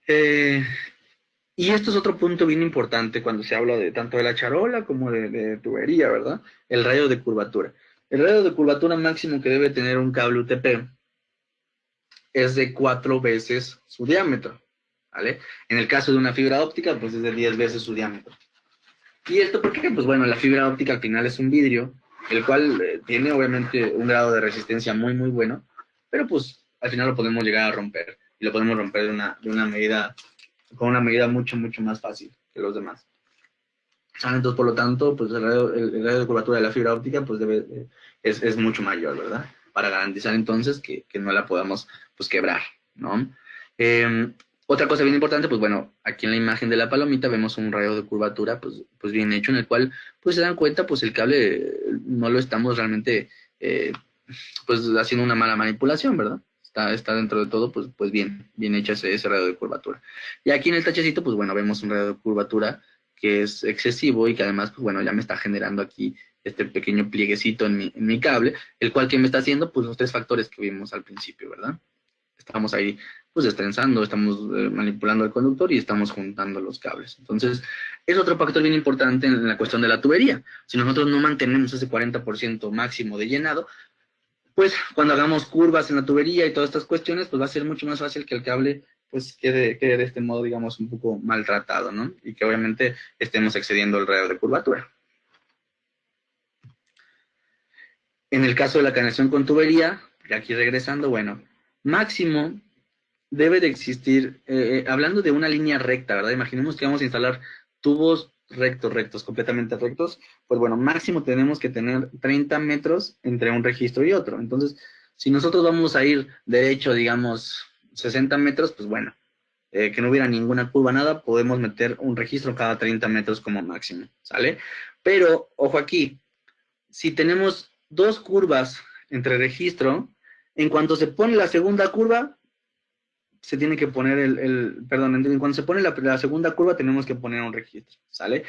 Eh, y esto es otro punto bien importante cuando se habla de tanto de la charola como de tubería, ¿verdad? El radio de curvatura. El radio de curvatura máximo que debe tener un cable UTP es de 4 veces su diámetro, ¿vale? En el caso de una fibra óptica, pues es de 10 veces su diámetro. ¿Y esto por qué? Pues bueno, la fibra óptica al final es un vidrio, el cual tiene obviamente un grado de resistencia muy, muy bueno, pero pues al final lo podemos llegar a romper, y lo podemos romper de una medida, con una medida mucho, mucho más fácil que los demás. Entonces, por lo tanto, pues el radio de curvatura de la fibra óptica pues es mucho mayor, ¿verdad? Para garantizar entonces que no la podamos pues quebrar, ¿no? Eh, Otra cosa bien importante, pues bueno, aquí en la imagen de la palomita vemos un radio de curvatura pues bien hecho, en el cual pues se dan cuenta pues el cable no lo estamos realmente eh, pues haciendo una mala manipulación, ¿verdad? Está dentro de todo pues bien hecho ese radio de curvatura. Y aquí en el tachecito pues bueno, vemos un radio de curvatura que es excesivo y que además, pues bueno, ya me está generando aquí este pequeño plieguecito en mi cable, el cual que me está haciendo, pues los tres factores que vimos al principio, ¿verdad? Estamos ahí, pues destrenzando, estamos manipulando el conductor y estamos juntando los cables. Entonces, es otro factor bien importante en la cuestión de la tubería. Si nosotros no mantenemos ese 40% máximo de llenado, pues cuando hagamos curvas en la tubería y todas estas cuestiones, pues va a ser mucho más fácil que el cable pues quede de este modo, digamos, un poco maltratado, ¿no? Y que obviamente estemos excediendo el radio de curvatura. En el caso de la conexión con tubería, y aquí regresando, bueno, máximo debe de existir, hablando de una línea recta, ¿verdad? Imaginemos que vamos a instalar tubos rectos, completamente rectos, pues bueno, máximo tenemos que tener 30 metros entre un registro y otro. Entonces, si nosotros vamos a ir derecho, digamos, 60 metros, pues bueno, que no hubiera ninguna curva, nada, podemos meter un registro cada 30 metros como máximo, ¿sale? Pero, ojo aquí, si tenemos dos curvas entre registro, en cuanto se pone la segunda curva, se tiene que poner perdón, cuando se pone la segunda curva tenemos que poner un registro, ¿sale?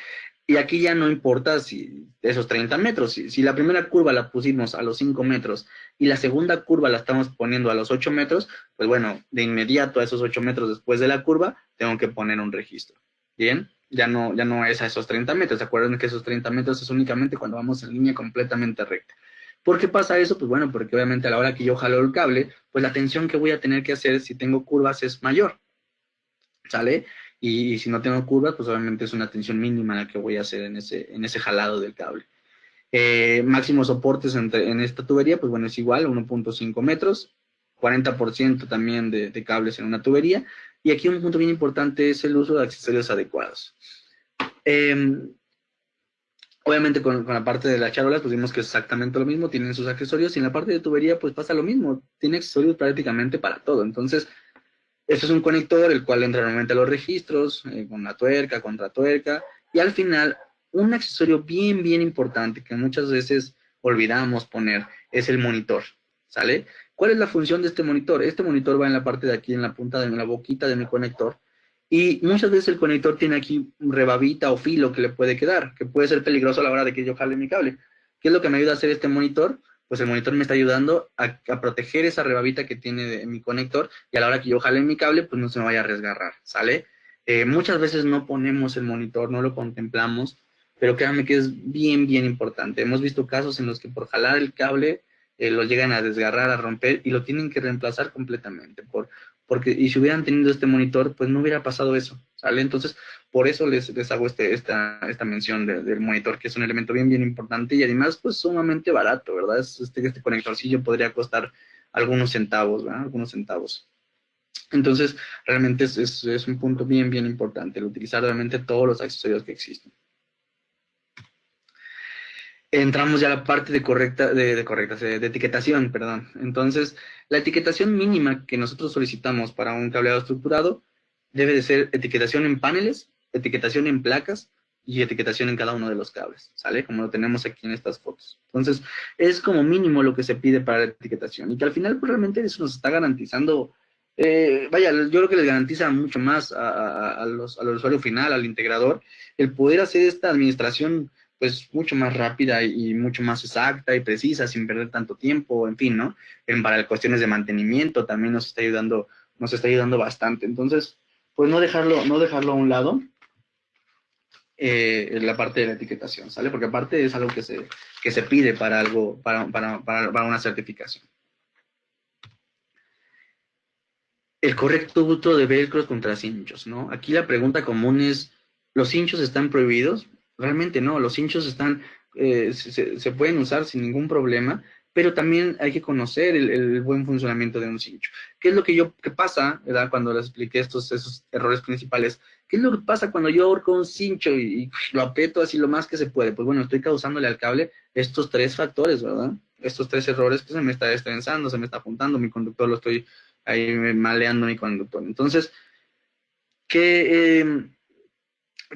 Y aquí ya no importa si esos 30 metros, si la primera curva la pusimos a los 5 metros y la segunda curva la estamos poniendo a los 8 metros, pues bueno, de inmediato a esos 8 metros después de la curva, tengo que poner un registro, ¿bien? Ya no es a esos 30 metros, acuérdense que esos 30 metros es únicamente cuando vamos en línea completamente recta. ¿Por qué pasa eso? Pues bueno, porque obviamente a la hora que yo jalo el cable, pues la tensión que voy a tener que hacer si tengo curvas es mayor, ¿sale? Y si no tengo curvas, pues obviamente es una tensión mínima la que voy a hacer en ese jalado del cable. Máximos soportes en esta tubería, pues bueno, es igual, 1.5 metros, 40% también de cables en una tubería. Y aquí un punto bien importante es el uso de accesorios adecuados. Obviamente con la parte de las charolas, pues vimos que es exactamente lo mismo, tienen sus accesorios, y en la parte de tubería, pues pasa lo mismo, tiene accesorios prácticamente para todo. Entonces, este es un conector, el cual entra normalmente a los registros, con la tuerca, contratuerca, y al final, un accesorio bien importante que muchas veces olvidamos poner, es el monitor, ¿sale? ¿Cuál es la función de este monitor? Este monitor va en la parte de aquí, en la punta de la boquita de mi conector, y muchas veces el conector tiene aquí rebabita o filo que le puede quedar, que puede ser peligroso a la hora de que yo jale mi cable. ¿Qué es lo que me ayuda a hacer este monitor? Pues el monitor me está ayudando a proteger esa rebabita que tiene de mi conector, y a la hora que yo jale mi cable, pues no se me vaya a resgarrar, ¿sale? Muchas veces no ponemos el monitor, no lo contemplamos, pero créanme que es bien importante. Hemos visto casos en los que por jalar el cable lo llegan a desgarrar, a romper, y lo tienen que reemplazar completamente. Porque, y si hubieran tenido este monitor, pues no hubiera pasado eso, ¿sale? Entonces, por eso les hago esta mención del monitor, que es un elemento bien importante y además, pues sumamente barato, ¿verdad? Este conectorcillo podría costar algunos centavos, ¿verdad? Algunos centavos. Entonces, realmente es un punto bien importante, el utilizar realmente todos los accesorios que existen. Entramos ya a la parte de etiquetación, perdón. Entonces, la etiquetación mínima que nosotros solicitamos para un cableado estructurado debe de ser etiquetación en paneles, etiquetación en placas y etiquetación en cada uno de los cables, ¿sale? Como lo tenemos aquí en estas fotos. Entonces, es como mínimo lo que se pide para la etiquetación, y que al final pues, realmente eso nos está garantizando, vaya, yo creo que les garantiza mucho más al usuario final, al integrador, el poder hacer esta administración pues mucho más rápida y mucho más exacta y precisa, sin perder tanto tiempo, en fin, ¿no? Para cuestiones de mantenimiento también nos está ayudando bastante. Entonces, pues no dejarlo a un lado, en la parte de la etiquetación, ¿sale? Porque aparte es algo que se pide para algo, para una certificación. El correcto uso de velcros contra cinchos, ¿no? Aquí la pregunta común es, ¿los cinchos están prohibidos? realmente no, los cinchos están, se pueden usar sin ningún problema, pero también hay que conocer el buen funcionamiento de un cincho. ¿Qué es lo que pasa, ¿verdad? Cuando les expliqué esos errores principales? ¿Qué es lo que pasa cuando yo ahorco un cincho y lo aprieto así lo más que se puede? Pues bueno, estoy causándole al cable estos tres factores, ¿verdad? Estos tres errores que se me está destensando, se me está juntando, mi conductor lo estoy ahí maleando mi conductor. Entonces, ¿qué,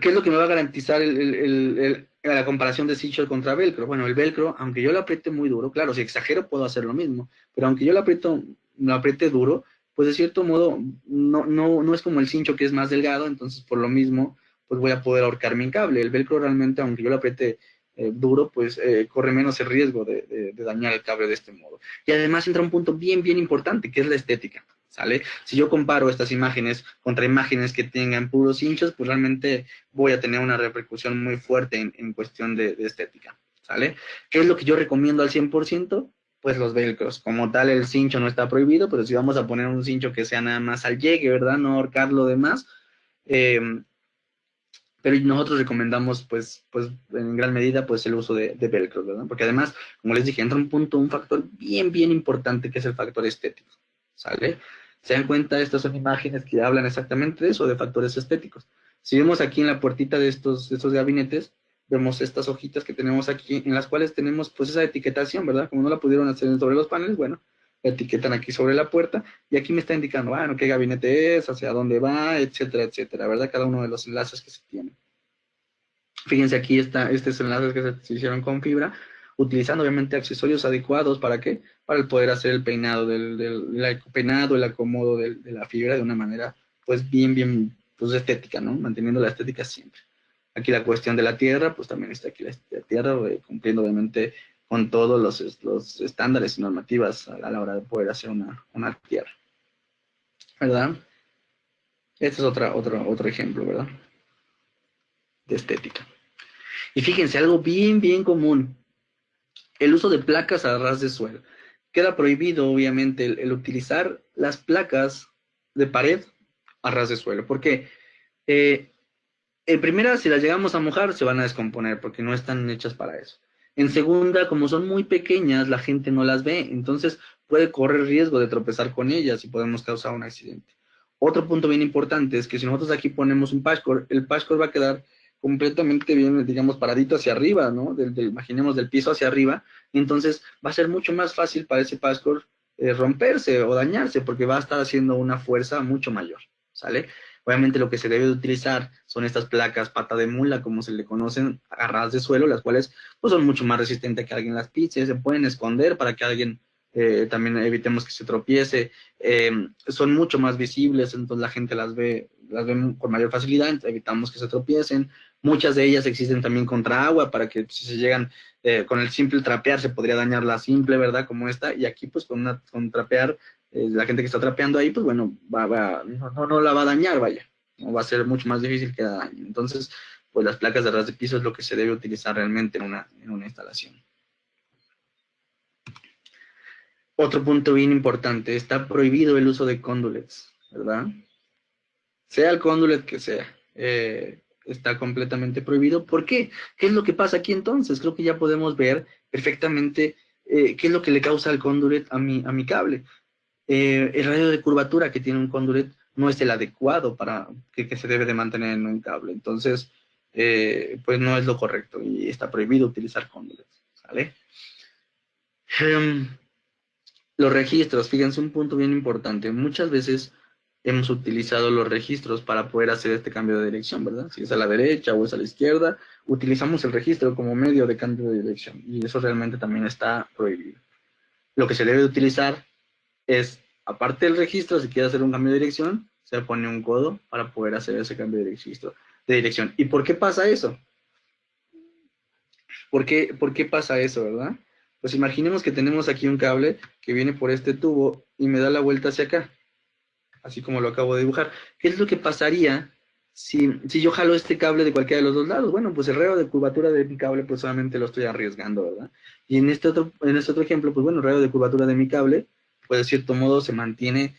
¿qué es lo que me va a garantizar la comparación de cincho contra velcro? Bueno, el velcro, aunque yo lo apriete muy duro, claro, si exagero puedo hacer lo mismo, pero aunque yo lo apriete duro, pues de cierto modo no es como el cincho que es más delgado, entonces por lo mismo, pues voy a poder ahorcar mi cable. El velcro realmente, aunque yo lo apriete duro, pues corre menos el riesgo de dañar el cable de este modo. Y además entra un punto bien importante, que es la estética. ¿Sale? Si yo comparo estas imágenes contra imágenes que tengan puros hinchos, pues realmente voy a tener una repercusión muy fuerte en cuestión de estética, ¿sale? ¿Qué es lo que yo recomiendo al 100%? Pues los velcros. Como tal, el cincho no está prohibido, pero si vamos a poner un cincho que sea nada más al llegue, ¿verdad? No ahorcar lo demás. Pero nosotros recomendamos, pues, en gran medida, pues, el uso de velcro, ¿verdad? Porque además, como les dije, entra un factor bien importante, que es el factor estético, ¿sale? ¿Se dan cuenta? Estas son imágenes que hablan exactamente de eso, de factores estéticos. Si vemos aquí en la puertita de estos gabinetes, vemos estas hojitas que tenemos aquí, en las cuales tenemos, pues, esa etiquetación, ¿verdad? Como no la pudieron hacer sobre los paneles, bueno, la etiquetan aquí sobre la puerta, y aquí me está indicando, bueno, qué gabinete es, hacia dónde va, etcétera, ¿verdad? Cada uno de los enlaces que se tienen. Fíjense aquí estos enlaces que se hicieron con fibra, utilizando obviamente accesorios adecuados. ¿Para qué? Para el poder hacer el peinado, el peinado, el acomodo de la fibra de una manera pues bien pues estética, ¿no? Manteniendo la estética siempre. Aquí la cuestión de la tierra, pues también está aquí la tierra, cumpliendo obviamente con todos los estándares y normativas a la hora de poder hacer una tierra, ¿verdad? Este es otro ejemplo, ¿verdad? De estética. Y fíjense, algo bien común, el uso de placas a ras de suelo. Queda prohibido, obviamente, el utilizar las placas de pared a ras de suelo. ¿Por qué? En primera, si las llegamos a mojar, se van a descomponer porque no están hechas para eso. En segunda, como son muy pequeñas, la gente no las ve, entonces puede correr riesgo de tropezar con ellas y podemos causar un accidente. Otro punto bien importante es que si nosotros aquí ponemos un patchcore, el patchcore va a quedar completamente bien, digamos, paradito hacia arriba, ¿no? Imaginemos del piso hacia arriba, y entonces va a ser mucho más fácil para ese patchcore romperse o dañarse porque va a estar haciendo una fuerza mucho mayor, ¿sale? Obviamente lo que se debe de utilizar son estas placas pata de mula, como se le conocen, agarradas de suelo, las cuales pues, son mucho más resistentes a que alguien las pise, se pueden esconder para que alguien también evitemos que se tropiece, son mucho más visibles, entonces la gente las ve con mayor facilidad, evitamos que se tropiecen. Muchas de ellas existen también contra agua, para que si se llegan con el simple trapear se podría dañar la simple, ¿verdad? Como esta, y aquí pues con trapear la gente que está trapeando ahí, pues bueno, no la va a dañar, vaya, no va a ser mucho más difícil que dañe. Entonces, pues las placas de ras de piso es lo que se debe utilizar realmente en una instalación. Otro punto bien importante, está prohibido el uso de conduits, ¿verdad? Sea el conduit que sea, está completamente prohibido. ¿Por qué? ¿Qué es lo que pasa aquí entonces? Creo que ya podemos ver perfectamente qué es lo que le causa el conduit a mi cable. El radio de curvatura que tiene un conduit no es el adecuado para que se debe de mantener en un cable. Entonces, pues no es lo correcto y está prohibido utilizar conduits, ¿sale? Um, los registros, fíjense un punto bien importante. Muchas veces hemos utilizado los registros para poder hacer este cambio de dirección, ¿verdad? Si es a la derecha o es a la izquierda, utilizamos el registro como medio de cambio de dirección y eso realmente también está prohibido. Lo que se debe de utilizar es, aparte del registro, si quiere hacer un cambio de dirección, se pone un codo para poder hacer ese cambio de dirección. ¿Y por qué pasa eso? ¿Por qué pasa eso, verdad? Pues imaginemos que tenemos aquí un cable que viene por este tubo y me da la vuelta hacia acá, así como lo acabo de dibujar. ¿Qué es lo que pasaría si yo jalo este cable de cualquiera de los dos lados? Bueno, pues el radio de curvatura de mi cable, pues solamente lo estoy arriesgando, ¿verdad? Y en este otro ejemplo, pues bueno, el radio de curvatura de mi cable, pues de cierto modo se mantiene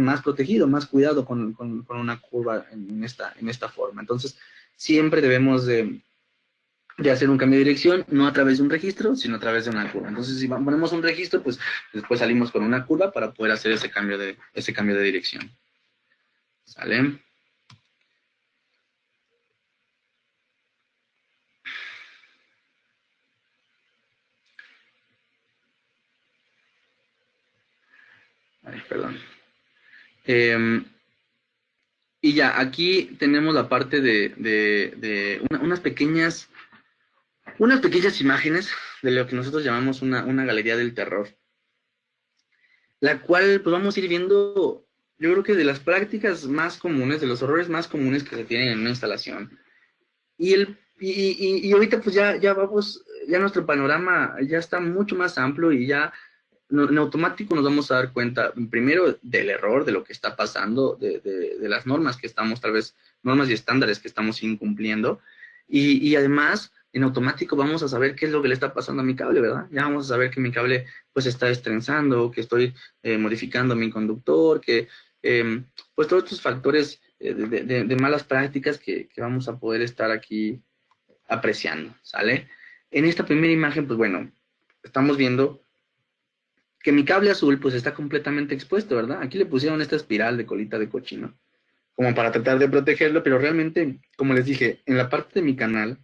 más protegido, más cuidado con una curva en esta forma. Entonces, siempre debemos de hacer un cambio de dirección, no a través de un registro, sino a través de una curva. Entonces, si ponemos un registro, pues después salimos con una curva para poder hacer ese cambio de dirección. ¿Sale? Ay, perdón. Y ya, aquí tenemos la parte de unas pequeñas imágenes de lo que nosotros llamamos una galería del terror, la cual pues vamos a ir viendo, yo creo que de las prácticas más comunes, de los errores más comunes que se tienen en una instalación. Y ahorita pues ya vamos, ya nuestro panorama ya está mucho más amplio y ya en automático nos vamos a dar cuenta, primero, del error, de lo que está pasando, de las normas que estamos, tal vez, normas y estándares que estamos incumpliendo, y además, en automático vamos a saber qué es lo que le está pasando a mi cable, ¿verdad? Ya vamos a saber que mi cable, pues, está destrenzando, que estoy modificando mi conductor, que, pues, todos estos factores de malas prácticas que vamos a poder estar aquí apreciando, ¿sale? En esta primera imagen, pues, bueno, estamos viendo que mi cable azul pues está completamente expuesto, ¿verdad? Aquí le pusieron esta espiral de colita de cochino, como para tratar de protegerlo, pero realmente, como les dije, en la parte de mi canal,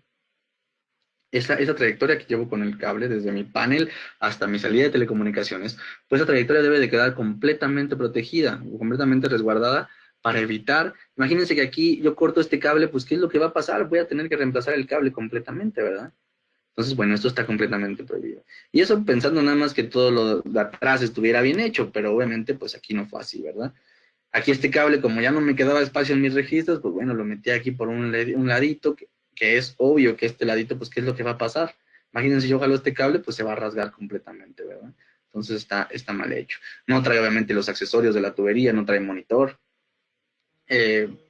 esa trayectoria que llevo con el cable, desde mi panel hasta mi salida de telecomunicaciones, pues esa trayectoria debe de quedar completamente protegida, o completamente resguardada, para evitar, imagínense que aquí yo corto este cable, pues ¿qué es lo que va a pasar? Voy a tener que reemplazar el cable completamente, ¿verdad? Entonces, bueno, esto está completamente prohibido. Y eso pensando nada más que todo lo de atrás estuviera bien hecho, pero obviamente pues aquí no fue así, ¿verdad? Aquí este cable, como ya no me quedaba espacio en mis registros, pues bueno, lo metí aquí por un ladito, que es obvio que este ladito, pues ¿qué es lo que va a pasar? Imagínense, yo jalo este cable, pues se va a rasgar completamente, ¿verdad? Entonces está mal hecho. No trae obviamente los accesorios de la tubería, no trae monitor.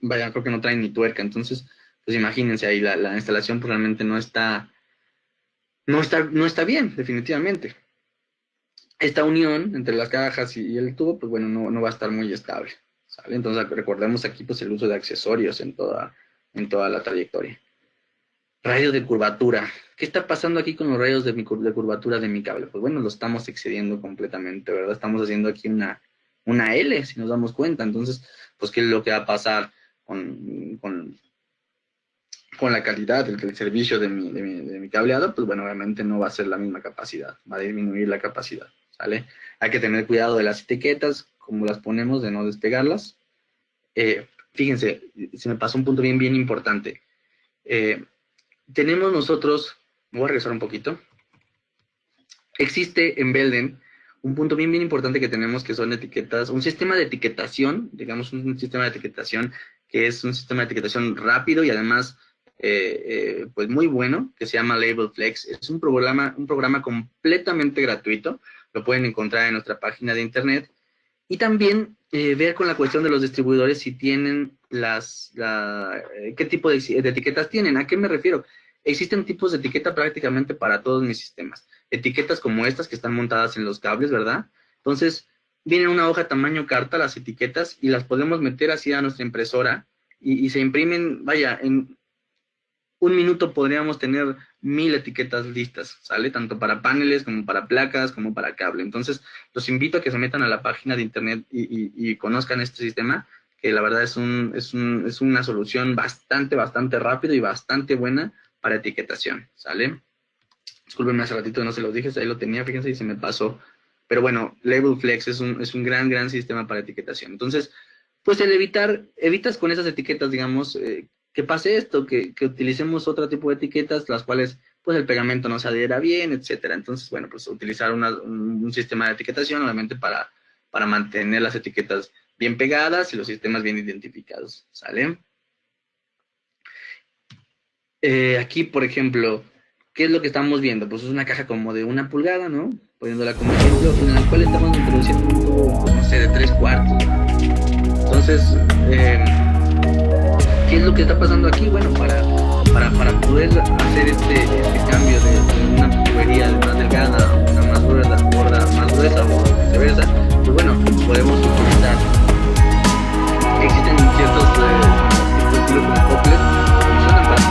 Vaya, creo que no trae ni tuerca, entonces, pues imagínense ahí, la instalación pues, realmente no está bien, definitivamente. Esta unión entre las cajas y el tubo, pues bueno, no va a estar muy estable, ¿sale? Entonces recordemos aquí pues el uso de accesorios en toda la trayectoria. Radio de curvatura. ¿Qué está pasando aquí con los radios de curvatura de mi cable? Pues bueno, lo estamos excediendo completamente, ¿verdad? Estamos haciendo aquí una L, si nos damos cuenta. Entonces, pues ¿qué es lo que va a pasar con la calidad del servicio de mi cableado? Pues bueno, obviamente no va a ser la misma capacidad, va a disminuir la capacidad, ¿sale? Hay que tener cuidado de las etiquetas, como las ponemos, de no despegarlas. Fíjense, se me pasó un punto bien importante. Tenemos nosotros, me voy a regresar un poquito, existe en Belden un punto bien importante que tenemos, que son etiquetas, un sistema de etiquetación, digamos un sistema de etiquetación que es un sistema de etiquetación rápido y además pues muy bueno, que se llama Label Flex. Es un programa completamente gratuito, lo pueden encontrar en nuestra página de internet, y también ver con la cuestión de los distribuidores si tienen qué tipo de etiquetas tienen. ¿A qué me refiero? Existen tipos de etiqueta prácticamente para todos mis sistemas. Etiquetas como estas que están montadas en los cables, ¿verdad? Entonces, viene una hoja tamaño carta las etiquetas y las podemos meter así a nuestra impresora y se imprimen, vaya, en un minuto podríamos tener 1000 etiquetas listas, ¿sale? Tanto para paneles, como para placas, como para cable. Entonces, los invito a que se metan a la página de internet y conozcan este sistema, que la verdad es una solución bastante rápido y bastante buena para etiquetación, ¿sale? Discúlpenme, hace ratito no se los dije, ahí lo tenía, fíjense, y se me pasó. Pero bueno, Label Flex es un gran sistema para etiquetación. Entonces, pues evitas con esas etiquetas, digamos, que pase esto, que utilicemos otro tipo de etiquetas, las cuales, pues, el pegamento no se adhiera bien, etcétera. Entonces, bueno, pues, utilizar un sistema de etiquetación, obviamente, para mantener las etiquetas bien pegadas y los sistemas bien identificados, ¿sale? Aquí, por ejemplo, ¿qué es lo que estamos viendo? Pues es una caja como de 1 pulgada, ¿no? Poniéndola como ejemplo, en la cual estamos introduciendo un tubo, pues, no sé, de 3/4. Entonces, ¿qué es lo que está pasando aquí? Bueno, para poder hacer este cambio de una tubería más delgada a una más gorda, más gruesa o viceversa, pues bueno, podemos utilizar. Existen ciertos dispositivos como Coupler que funcionan para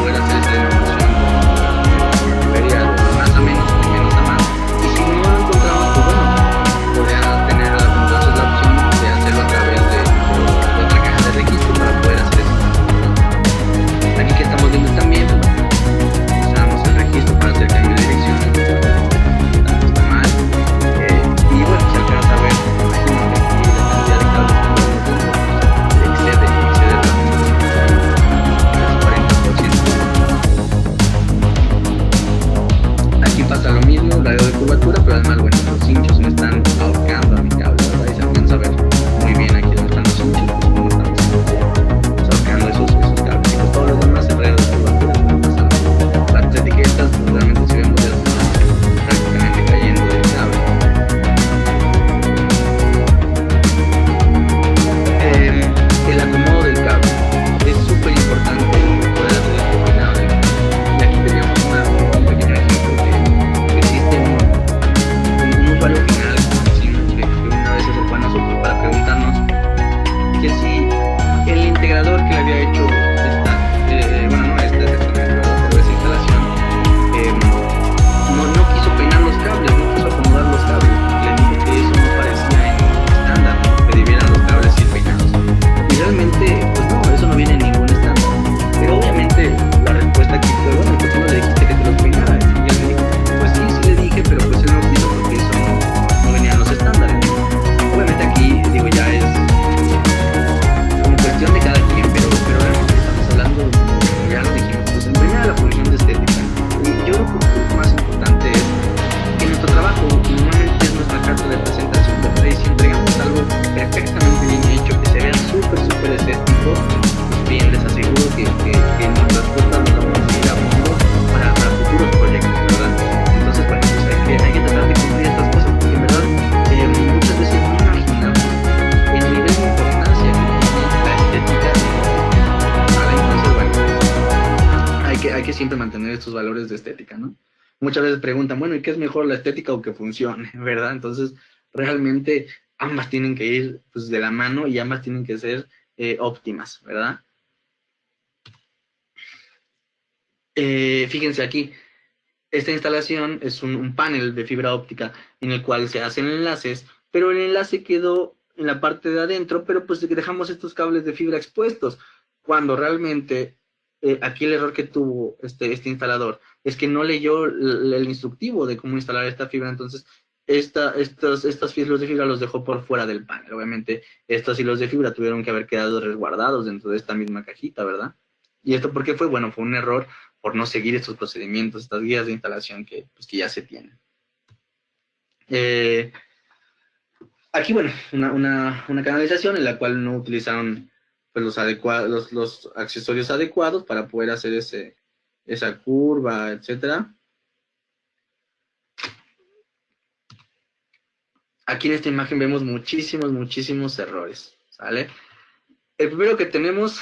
estos valores de estética, ¿no? Muchas veces preguntan, bueno, ¿y qué es mejor, la estética o que funcione, verdad? Entonces, realmente ambas tienen que ir pues, de la mano y ambas tienen que ser óptimas, ¿verdad? Fíjense aquí, esta instalación es un panel de fibra óptica en el cual se hacen enlaces, pero el enlace quedó en la parte de adentro, pero pues dejamos estos cables de fibra expuestos, cuando realmente aquí el error que tuvo este instalador es que no leyó el instructivo de cómo instalar esta fibra, entonces estos hilos de fibra los dejó por fuera del panel. Obviamente estos hilos de fibra tuvieron que haber quedado resguardados dentro de esta misma cajita, ¿verdad? ¿Y esto por qué fue? Bueno, fue un error por no seguir estos procedimientos, estas guías de instalación pues, que ya se tienen. Aquí, bueno, una canalización en la cual no utilizaron pues, los accesorios adecuados para poder hacer esa curva, etcétera. Aquí en esta imagen vemos muchísimos errores, ¿sale? El primero que tenemos,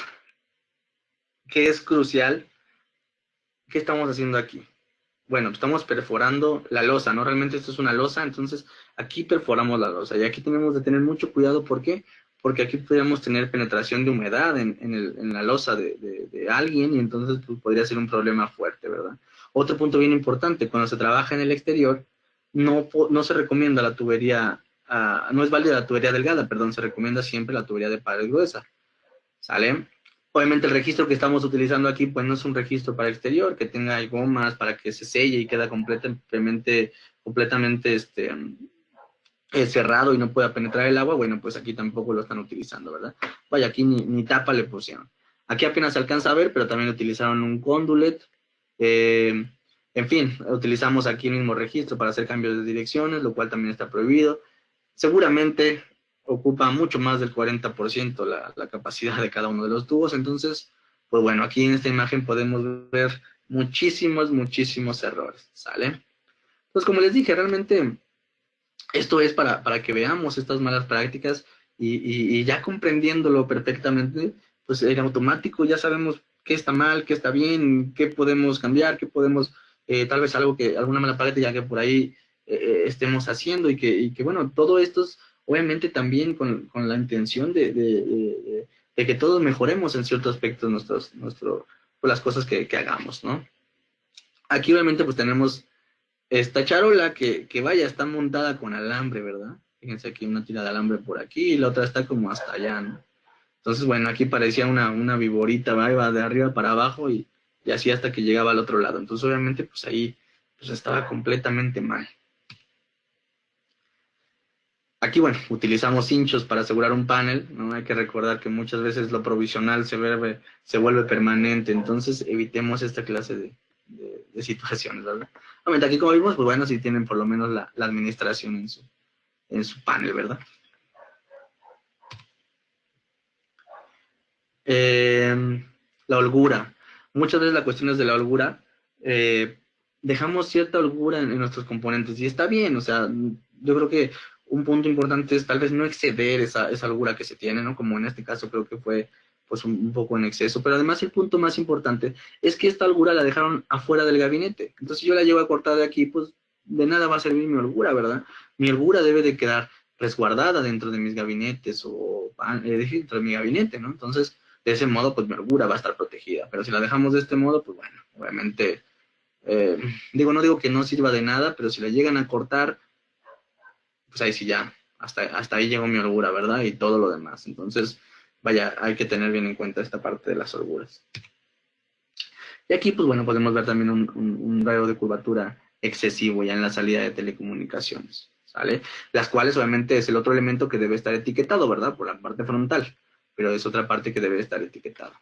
que es crucial, ¿qué estamos haciendo aquí? Bueno, estamos perforando la losa, ¿no? Realmente esto es una losa, entonces aquí perforamos la losa. Y aquí tenemos que tener mucho cuidado, ¿por qué? Porque aquí podríamos tener penetración de humedad en la losa de alguien y entonces pues, podría ser un problema fuerte, ¿verdad? Otro punto bien importante, cuando se trabaja en el exterior, no se recomienda la tubería, no es válida la tubería delgada, perdón, se recomienda siempre la tubería de pared gruesa, ¿sale? Obviamente el registro que estamos utilizando aquí, pues no es un registro para exterior, que tenga gomas para que se selle y queda completamente cerrado y no pueda penetrar el agua. Bueno, pues aquí tampoco lo están utilizando, ¿verdad? Vaya, aquí ni tapa le pusieron. Aquí apenas se alcanza a ver, pero también utilizaron un condulet. Eh, en fin, utilizamos aquí el mismo registro para hacer cambios de direcciones, lo cual también está prohibido. Seguramente ocupa mucho más del 40% la capacidad de cada uno de los tubos, entonces, pues bueno, aquí en esta imagen podemos ver muchísimos errores, ¿sale? Entonces, como les dije, realmente esto es para que veamos estas malas prácticas y ya comprendiéndolo perfectamente, pues en automático ya sabemos qué está mal, qué está bien, qué podemos cambiar, qué podemos, tal vez alguna mala práctica que por ahí estemos haciendo y que, bueno, todo esto es obviamente también con la intención de que todos mejoremos en ciertos aspectos pues, las cosas que hagamos, ¿no? Aquí obviamente pues tenemos esta charola que vaya, está montada con alambre, ¿verdad? Fíjense aquí una tira de alambre por aquí y la otra está como hasta allá, ¿no? Entonces, bueno, aquí parecía una viborita, ¿va? Iba de arriba para abajo y así hasta que llegaba al otro lado. Entonces, obviamente, pues ahí pues estaba completamente mal. Aquí, bueno, utilizamos hinchos para asegurar un panel, ¿no? Hay que recordar que muchas veces lo provisional se vuelve permanente, entonces evitemos esta clase de situaciones, ¿verdad? Obviamente aquí como vimos, pues bueno, sí tienen por lo menos la administración en su panel, ¿verdad? La holgura. Muchas veces la cuestión es de la holgura. eh, Dejamos cierta holgura en nuestros componentes y está bien, o sea, yo creo que un punto importante es tal vez no exceder esa holgura que se tiene, ¿no? Como en este caso creo que fue pues un poco en exceso, pero además el punto más importante es que esta holgura la dejaron afuera del gabinete. Entonces si yo la llevo a cortar de aquí, pues de nada va a servir mi holgura, ¿verdad? Mi holgura debe de quedar resguardada dentro de mis gabinetes o dentro de mi gabinete, ¿no? Entonces de ese modo, pues mi holgura va a estar protegida. Pero si la dejamos de este modo, pues bueno, obviamente, eh, no digo que no sirva de nada, pero si la llegan a cortar, pues ahí sí ya, hasta ahí llegó mi holgura, ¿verdad? Y todo lo demás. Entonces, vaya, hay que tener bien en cuenta esta parte de las holguras. Y aquí, pues bueno, podemos ver también un radio de curvatura excesivo ya en la salida de telecomunicaciones, ¿sale? Las cuales obviamente es el otro elemento que debe estar etiquetado, ¿verdad? Por la parte frontal, pero es otra parte que debe estar etiquetada.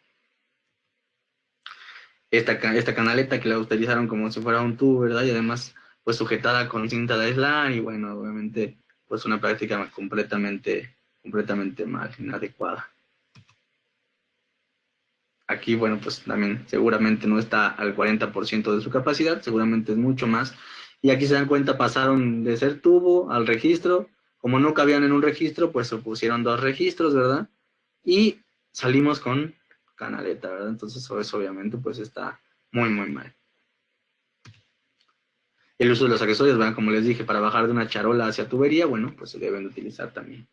Esta canaleta que la utilizaron como si fuera un tubo, ¿verdad? Y además, pues sujetada con cinta de aislar y bueno, obviamente, pues una práctica completamente mal, inadecuada. Aquí, bueno, pues también seguramente no está al 40% de su capacidad, seguramente es mucho más. Y aquí se dan cuenta, pasaron de ser tubo al registro. Como no cabían en un registro, pues se pusieron dos registros, ¿verdad? Y salimos con canaleta, ¿verdad? Entonces eso obviamente pues está muy mal. El uso de los accesorios, ¿verdad? Como les dije, para bajar de una charola hacia tubería, bueno, pues se deben de utilizar también.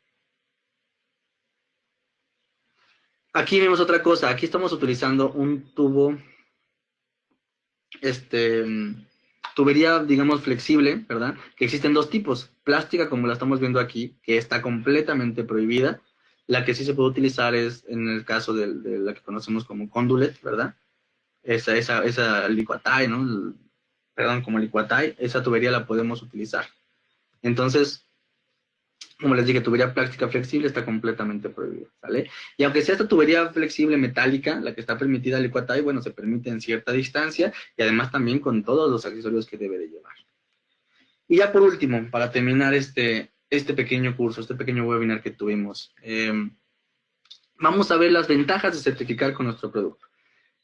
Aquí vemos otra cosa. Aquí estamos utilizando un tubo, este, tubería, digamos, flexible, ¿verdad? Que existen dos tipos. Plástica, como la estamos viendo aquí, que está completamente prohibida. La que sí se puede utilizar es en el caso de la que conocemos como condulet, ¿verdad? Esa licuatay, ¿no? Perdón, como licuatay, esa tubería la podemos utilizar. Entonces, como les dije, tubería plástica flexible está completamente prohibida, ¿sale? Y aunque sea esta tubería flexible metálica, la que está permitida al Liquatay, bueno, se permite en cierta distancia y además también con todos los accesorios que debe de llevar. Y ya por último, para terminar este pequeño curso, este pequeño webinar que tuvimos, vamos a ver las ventajas de certificar con nuestro producto.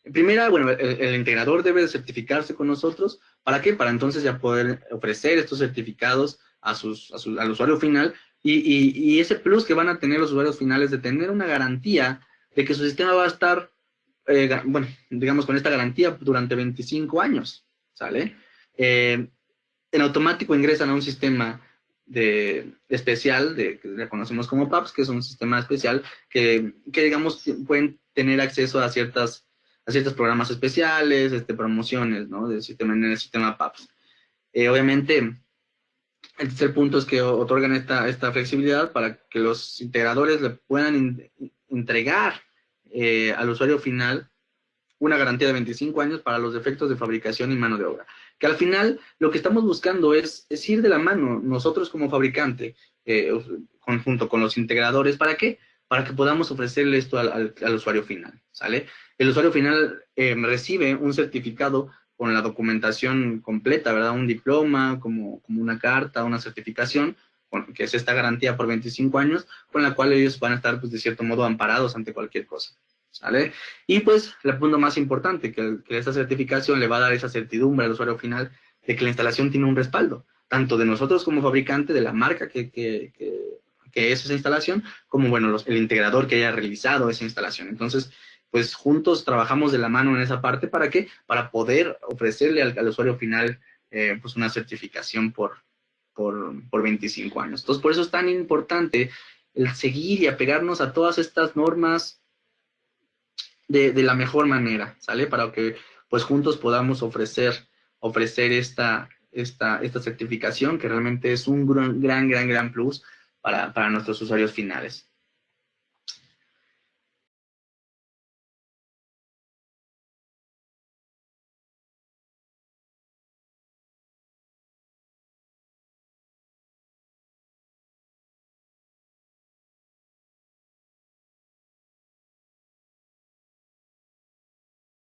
En primera, bueno, el integrador debe de certificarse con nosotros. ¿Para qué? Para entonces ya poder ofrecer estos certificados al usuario final y ese plus que van a tener los usuarios finales de tener una garantía de que su sistema va a estar, bueno, digamos, con esta garantía durante 25 años, ¿sale? En automático ingresan a un sistema especial, que le conocemos como PAPS, que es un sistema especial que digamos, pueden tener acceso a ciertos programas especiales, promociones, ¿no? En el sistema PAPS. Obviamente, el tercer punto es que otorgan esta flexibilidad para que los integradores le puedan entregar al usuario final una garantía de 25 años para los defectos de fabricación y mano de obra. Que al final lo que estamos buscando es ir de la mano, nosotros como fabricante, junto con los integradores, ¿para qué? Para que podamos ofrecerle esto al usuario final, ¿sale? El usuario final recibe un certificado con la documentación completa, ¿verdad? Un diploma, como una carta, una certificación, que es esta garantía por 25 años, con la cual ellos van a estar, pues, de cierto modo, amparados ante cualquier cosa. ¿Sale? Y pues el punto más importante, que esta certificación le va a dar esa certidumbre al usuario final de que la instalación tiene un respaldo, tanto de nosotros como fabricante, de la marca que es esa instalación, como bueno, el integrador que haya realizado esa instalación. Entonces, pues juntos trabajamos de la mano en esa parte, ¿para qué? Para poder ofrecerle al usuario final pues una certificación por 25 años. Entonces, por eso es tan importante el seguir y apegarnos a todas estas normas de la mejor manera, ¿sale? Para que pues juntos podamos ofrecer esta certificación que realmente es un gran plus para nuestros usuarios finales.